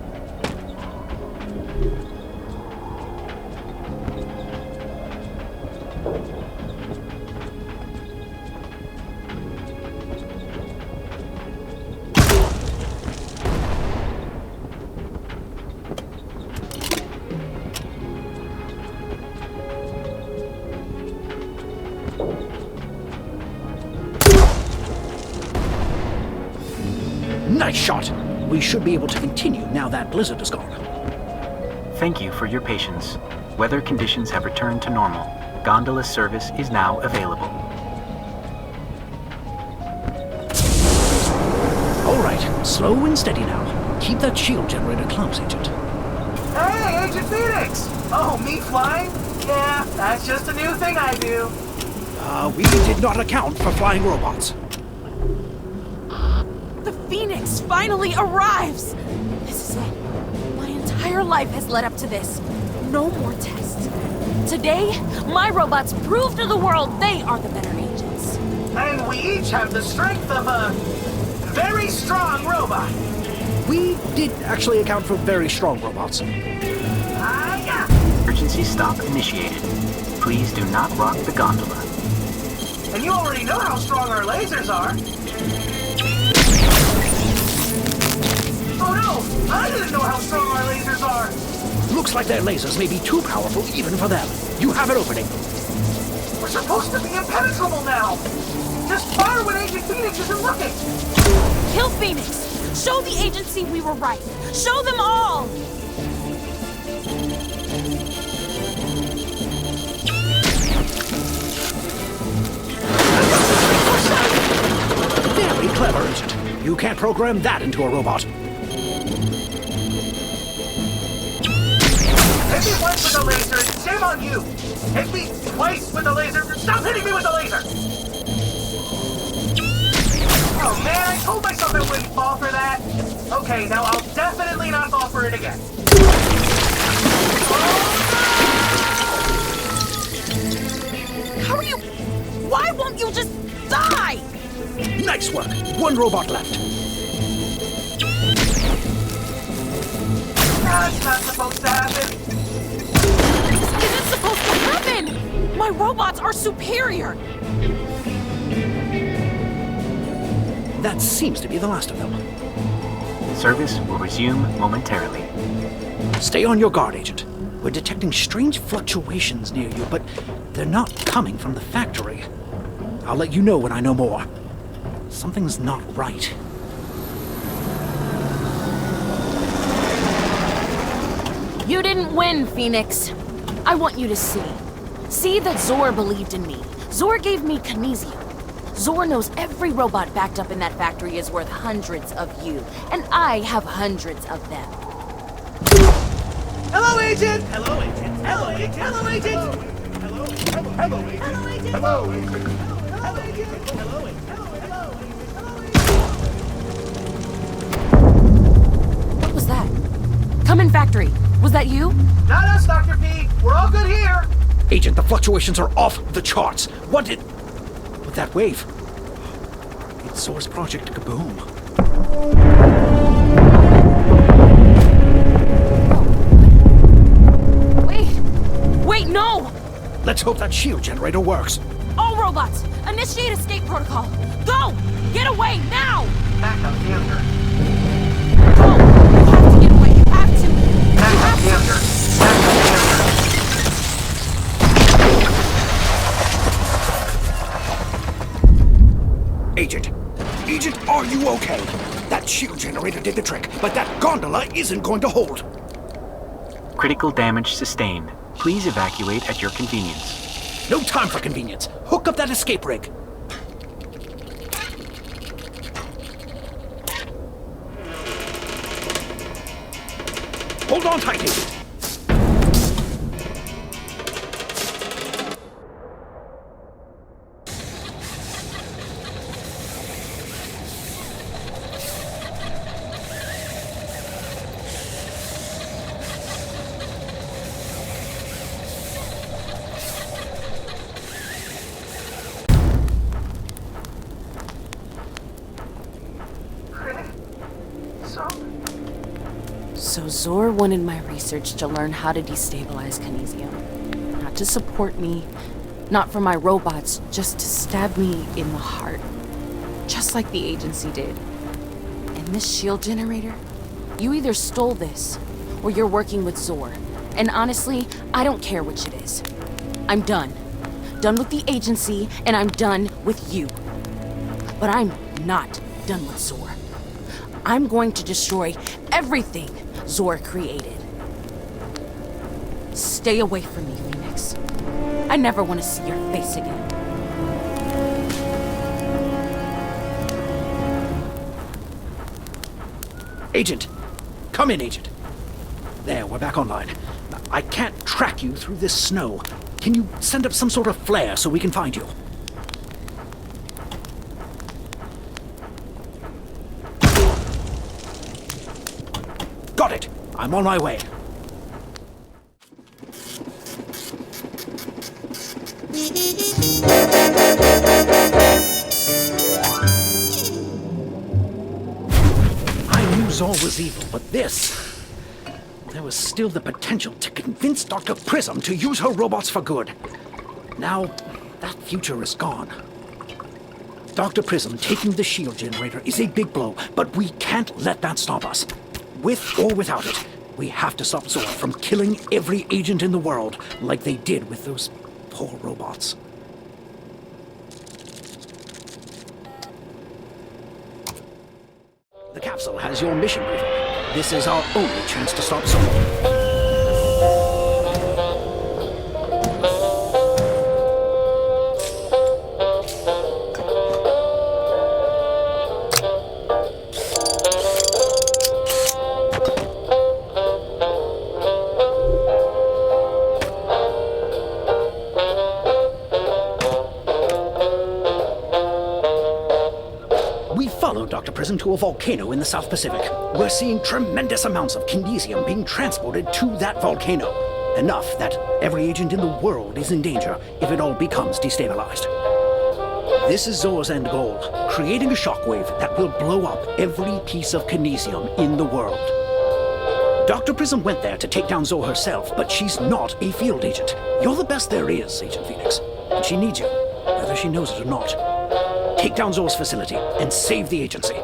Nice shot! We should be able to continue now that blizzard is gone. Thank you for your patience. Weather conditions have returned to normal. Gondola service is now available. All right, slow and steady now. Keep that shield generator close, Agent. Hey, Agent Phoenix! Oh, me flying? Yeah, that's just a new thing I do. We did not account for flying robots. The Phoenix finally arrives! This is it. My entire life has led up to this. No more tests. Today, my robots prove to the world they are the better agents. And we each have the strength of a very strong robot. We did actually account for very strong robots. Yeah. Emergency stop initiated. Please do not rock the gondola. And you already know how strong our lasers are. Oh no! I didn't know how strong our lasers are! Looks like their lasers may be too powerful even for them. You have an opening. We're supposed to be impenetrable now! Just fire when Agent Phoenix isn't looking! Kill Phoenix! Show the agency we were right. Show them all! Very clever, Agent. You can't program that into a robot. Hit me once with the laser, shame on you! Hit me twice with the laser, stop hitting me with the laser! Oh man, I told myself I wouldn't fall for that! Okay, now I'll definitely not fall for it again. How are you... Why won't you just die? Nice work. One robot left. That's not supposed to happen. This isn't supposed to happen! My robots are superior! That seems to be the last of them. Service will resume momentarily. Stay on your guard, Agent. We're detecting strange fluctuations near you, but they're not coming from the factory. I'll let you know when I know more. Something's not right. You didn't win, Phoenix. I want you to see. See that Zor believed in me. Zor gave me Kinesium. Zor knows every robot backed up in that factory is worth hundreds of you, and I have hundreds of them. Hello, Agent! Hello, Agent! Hello, Agent! Hello, Agent! Hello, hello, Agent! Hello, Agent! Hello, Agent! Hello, Agent! Hello, Agent! What was that? Come in, factory. Was that you? Not us, Dr. P. We're all good here. Agent, the fluctuations are off the charts. What did... with that wave? It's Zor's Project KBOOM. Wait, no! Let's hope that shield generator works. All robots, initiate escape protocol. Go! Get away, now! Backup failure. Go! You have to get away, you have to! Backup failure. Backup failure. Agent, are you okay? That shield generator did the trick, but that gondola isn't going to hold. Critical damage sustained. Please evacuate at your convenience. No time for convenience. Hook up that escape rig. Hold on tight, Agent. So Zor wanted my research to learn how to destabilize Kinesium. Not to support me, not for my robots, just to stab me in the heart. Just like the agency did. And this shield generator? You either stole this, or you're working with Zor. And honestly, I don't care which it is. I'm done. Done with the agency, and I'm done with you. But I'm not done with Zor. I'm going to destroy everything Zor created. Stay away from me, Phoenix. I never want to see your face again. Agent! Come in, Agent. There, we're back online. I can't track you through this snow. Can you send up some sort of flare so we can find you? Got it! I'm on my way. I knew Zor was evil, but this... there was still the potential to convince Dr. Prism to use her robots for good. Now, that future is gone. Dr. Prism taking the shield generator is a big blow, but we can't let that stop us. With or without it, we have to stop Zor from killing every agent in the world like they did with those poor robots. The capsule has your mission briefing. This is our only chance to stop Zor. Dr. Prism to a volcano in the South Pacific. We're seeing tremendous amounts of kinesium being transported to that volcano. Enough that every agent in the world is in danger if it all becomes destabilized. This is Zor's end goal, creating a shockwave that will blow up every piece of kinesium in the world. Dr. Prism went there to take down Zor herself, but she's not a field agent. You're the best there is, Agent Phoenix, and she needs you, whether she knows it or not. Take down Zor's facility and save the agency.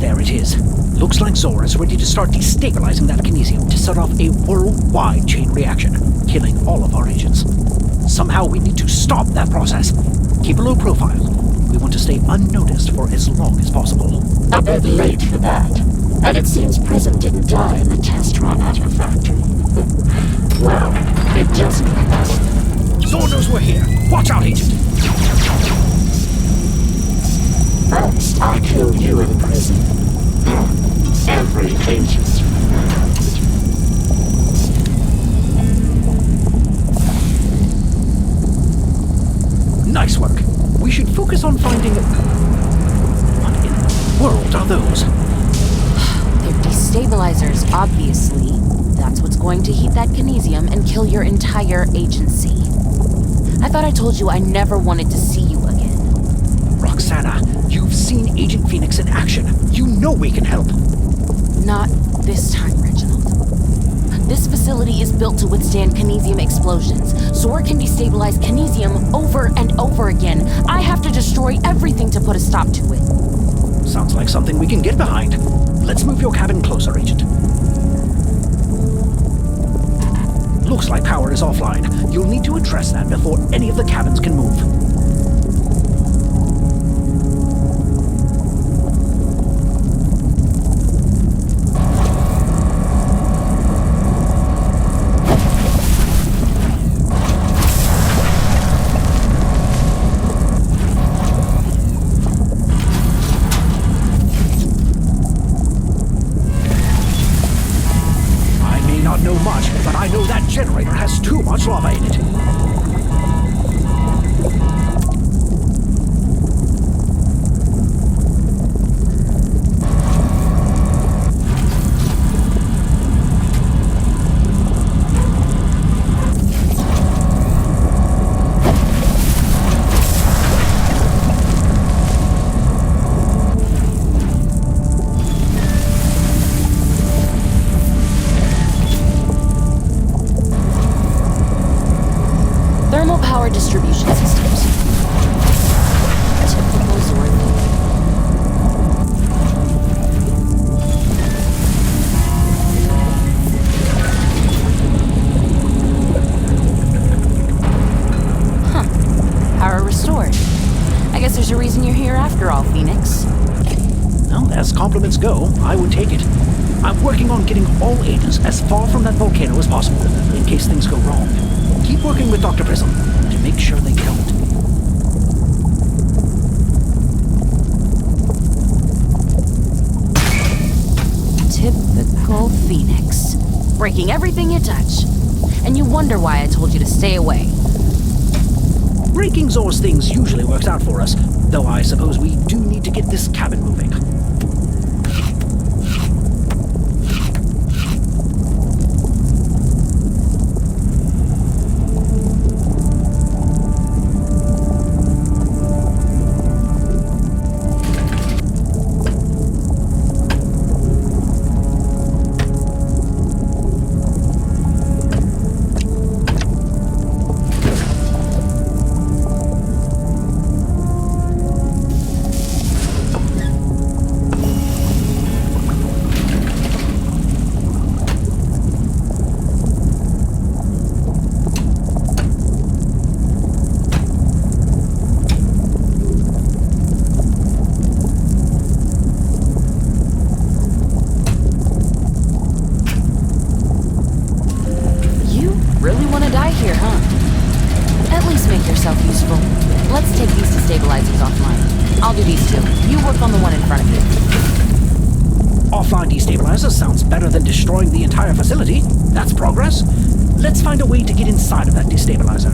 There it is. Looks like Zor is ready to start destabilizing that kinesium to set off a worldwide chain reaction, killing all of our agents. Somehow we need to stop that process. Keep a low profile. We want to stay unnoticed for as long as possible. A bit late for that. And it seems Prism didn't die in the test run at your factory. Well, it doesn't matter. Zor knows we're here. Watch out, Agent! First, I kill you in prison. Every agent remembered. Nice work. We should focus on finding... What in the world are those? They're destabilizers, obviously. That's what's going to heat that kinesium and kill your entire agency. I thought I told you I never wanted to see you again. Roxana, you've seen Agent Phoenix in action. You know we can help. Not this time, Reginald. This facility is built to withstand kinesium explosions. Zor can destabilize kinesium over and over again. I have to destroy everything to put a stop to it. Sounds like something we can get behind. Let's move your cabin closer, Agent. Looks like power is offline. You'll need to address that before any of the cabins can move. Generator has too much lava in it. Distribution systems. Typical Zor. Huh. Power restored. I guess there's a reason you're here after all, Phoenix. Well, as compliments go, I would take it. I'm working on getting all agents as far from that volcano as possible, in case things go wrong. Keep working with Dr. Prism to make sure they don't. Typical Phoenix. Breaking everything you touch. And you wonder why I told you to stay away. Breaking Zor's things usually works out for us, though I suppose we do need to get this cabin moving. really want to die here, huh? At least make yourself useful. Let's take these destabilizers offline. I'll do these two. You work on the one in front of you. Offline destabilizer sounds better than destroying the entire facility. That's progress. Let's find a way to get inside of that destabilizer.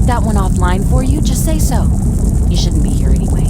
That one offline for you, just say so. You shouldn't be here anyway.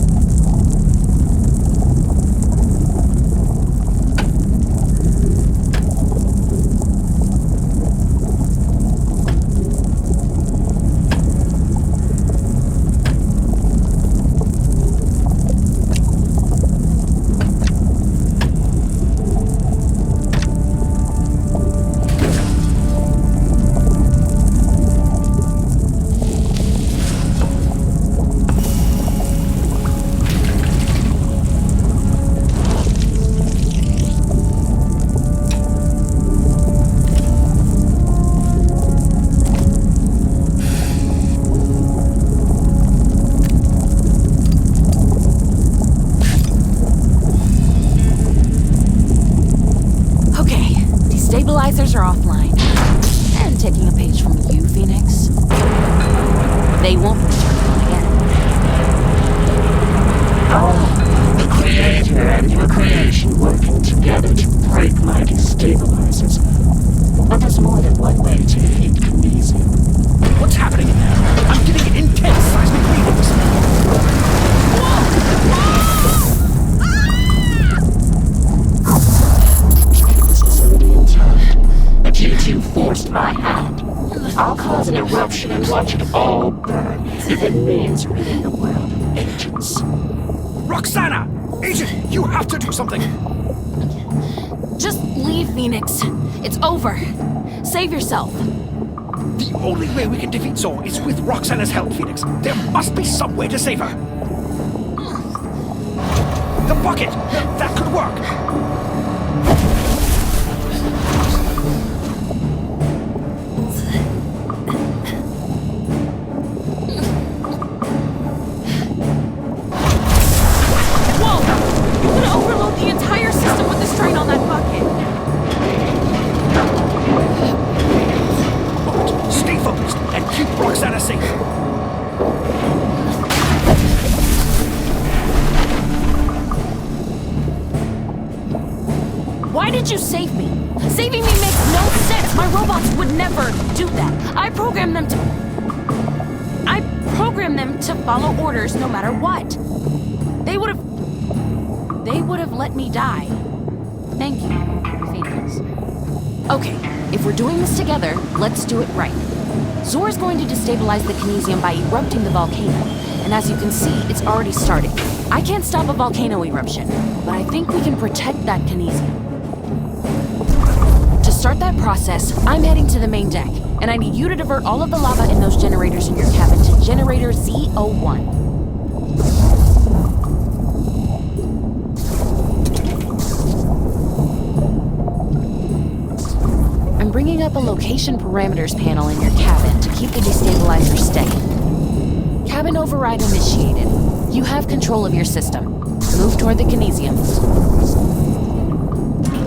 Stabilizers are offline. And taking a page from you, Phoenix. They won't return on again. Oh, the Creator and your creation working together to break my destabilizers. But there's more than one way to hit Kinesium. What's happening in there? I'm getting intense seismic readings. But you two forced my hand. I'll cause an eruption and watch it all burn, if it means ridding the world of agents. Roxana! Agent, you have to do something! Just leave, Phoenix. It's over. Save yourself. The only way we can defeat Zor is with Roxana's help, Phoenix. There must be some way to save her. The bucket! That could work! Why did you save me? Saving me makes no sense. My robots would never do that. I programmed them to follow orders no matter what. They would have let me die. Thank you, Phoenix. Okay, if we're doing this together, let's do it right. Zor's going to destabilize the Kinesium by erupting the volcano. And as you can see, it's already started. I can't stop a volcano eruption, but I think we can protect that Kinesium. To start that process, I'm heading to the main deck, and I need you to divert all of the lava in those generators in your cabin to generator Z01. I'm bringing up a location parameters panel in your cabin to keep the destabilizer steady. Cabin override initiated. You have control of your system. Move toward the Kinesium.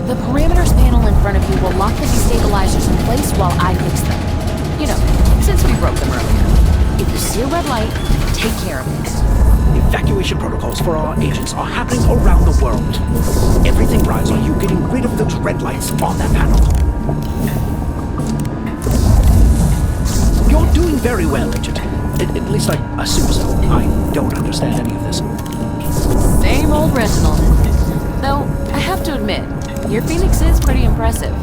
The parameters panel in front of you will lock the destabilizers in place while I fix them. You know, since we broke them earlier. If you see a red light, take care of it. Evacuation protocols for our agents are happening around the world. Everything rides on you getting rid of those red lights on that panel. You're doing very well, Agent. At least I assume so. I don't understand any of this. Same old Reginald. Though, I have to admit, your Phoenix is pretty impressive.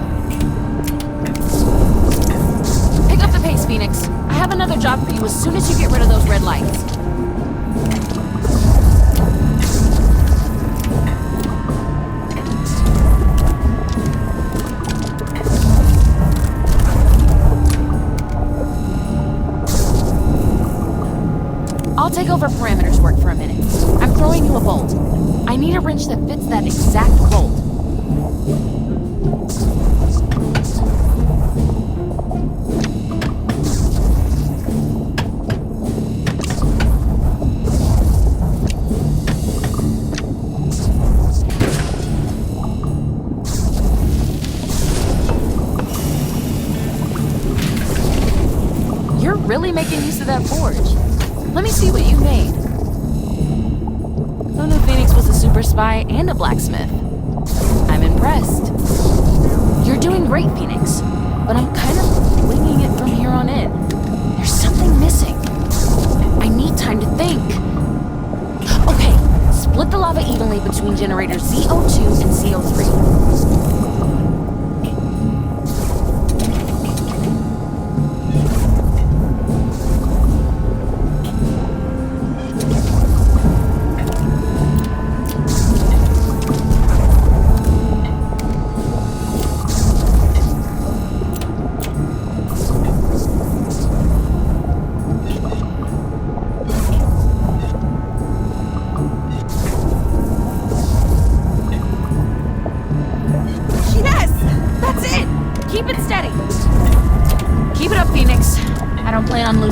Pick up the pace, Phoenix. I have another job for you as soon as you get rid of those red lights. I'll take over parameters work for a minute. I'm throwing you a bolt. I need a wrench that fits that exact bolt. You're really making use of that forge. Let me see what you made. Who knew Phoenix was a super spy and a blacksmith? I'm impressed. You're doing great, Phoenix, but I'm kind of winging it from here on in. There's something missing. I need time to think. Okay, split the lava evenly between generators ZO2 and CO3.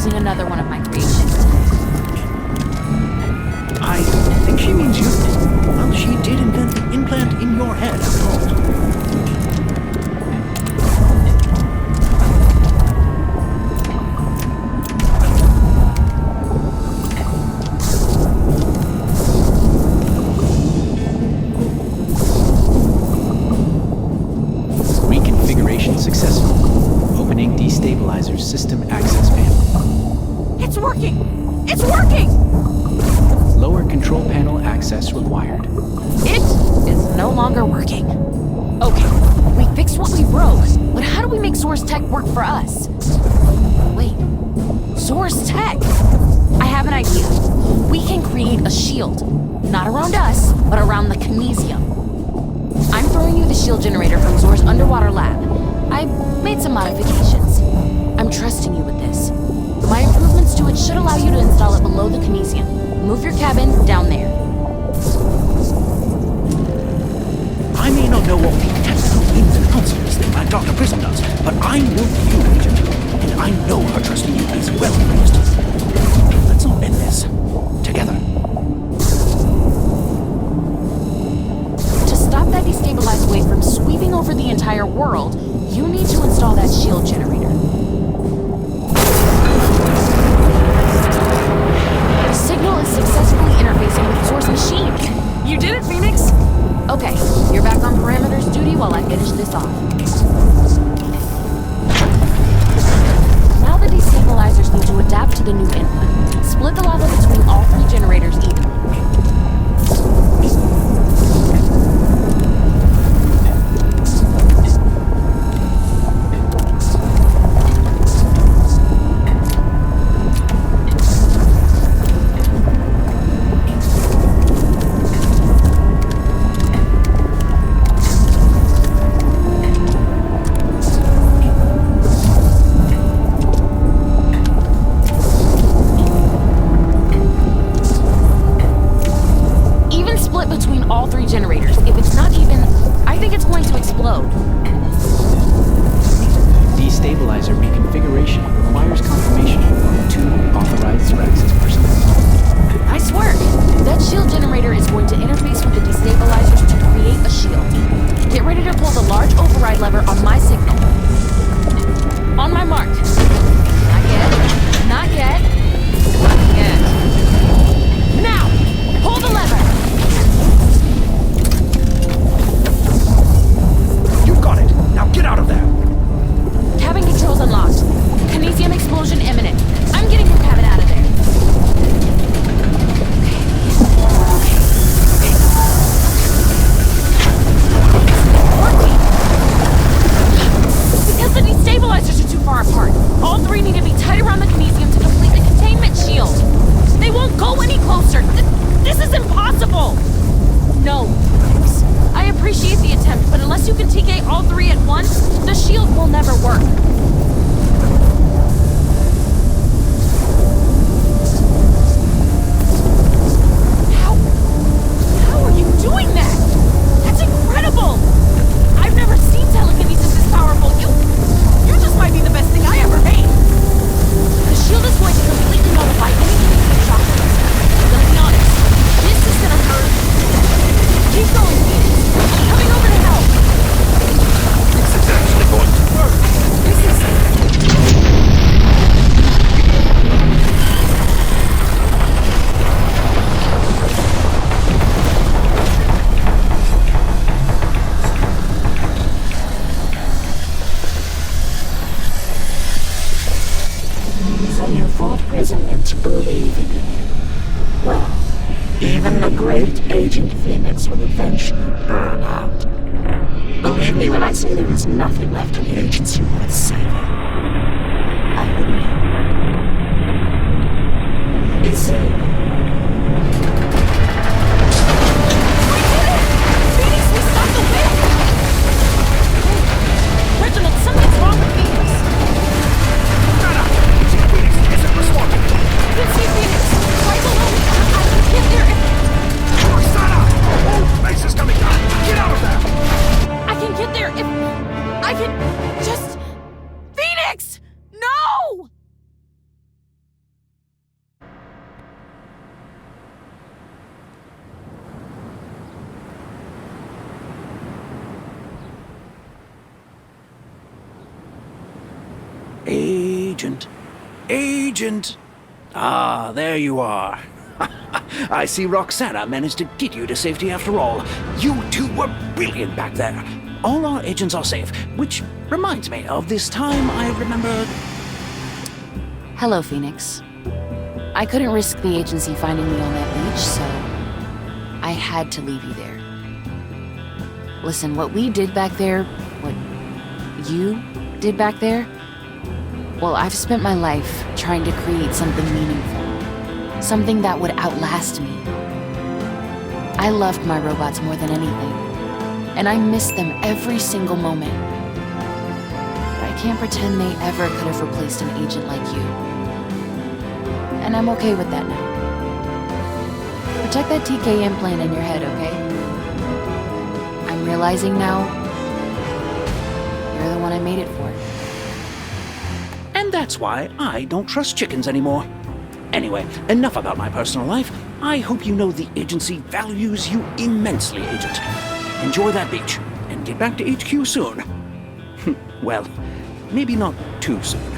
Another one of my creations. I think she means you. Well, she did invent the implant in your head, after all. Reconfiguration successful. Opening destabilizer system access panel. It's working! It's working! Lower control panel access required. It is no longer working. Okay, we fixed what we broke, but how do we make Zor's tech work for us? Wait, Zor's tech? I have an idea. We can create a shield. Not around us, but around the Kinesium. I'm throwing you the shield generator from Zor's underwater lab. I made some modifications. I'm trusting you with this. My improvements to it should allow you to install it below the Kinesium. Move your cabin down there. I may not know all the technical ins and outs of this thing like Dr. Prism does, but I know you, Agent, and I know her trust in you is well placed. Let's not end this together. To stop that destabilized wave from sweeping over the entire world, you need to install that shield generator. Signal is successfully interfacing with Zor's machine. You did it, Phoenix! Okay, you're back on parameters duty while I finish this off. Now the destabilizers need to adapt to the new input. Split the lava between all three generators evenly. Destabilizer reconfiguration requires confirmation from 2 authorized Zeraxis personnel. Nice work! That shield generator is going to interface with the destabilizers to create a shield. Get ready to pull the large override lever on my signal. On my mark. Not yet. Not yet. Not yet. Now! Pull the lever! You've got it! Now get out of there! Cabin controls unlocked. Kinesium explosion imminent. I'm getting your cabin out of there. Okay. appreciate the attempt, but unless you can TK all three at once, the shield will never work. How are you doing that? That's incredible! I've never seen telekinesis this powerful. You just might be the best thing I ever made. The shield is going to completely nullify any kinetic shock. I'm gonna be honest. This is gonna hurt. Keep going, Phoenix. I'm coming over to help. This is actually going to work. This is... So you fought Prism into believing in you. Well, even the great Agent Phoenix will eventually burn out. Believe me when I say there is nothing left in the agency worth saving. I would know. Is it? We did it! Phoenix, we stopped the wind! Reginald, something's wrong with Phoenix. Phoenix isn't responding. I can see Phoenix right below me. I can get there if... Roxana! Oh, base is coming down. Get out of there! I can get there if... I can... just... Phoenix! No! Agent. Agent! Ah, there you are. I see Roxana managed to get you to safety after all. You two were brilliant back there. All our agents are safe, which reminds me of this time I remember... Hello, Phoenix. I couldn't risk the agency finding me on that beach, so I had to leave you there. Listen, what we did back there, what you did back there, well, I've spent my life trying to create something meaningful. Something that would outlast me. I loved my robots more than anything. And I miss them every single moment. But I can't pretend they ever could have replaced an agent like you. And I'm okay with that now. Protect that TK implant in your head, okay? I'm realizing now, you're the one I made it for. And that's why I don't trust chickens anymore. Anyway, enough about my personal life. I hope you know the agency values you immensely, Agent. Enjoy that beach, and get back to HQ soon. Well, maybe not too soon.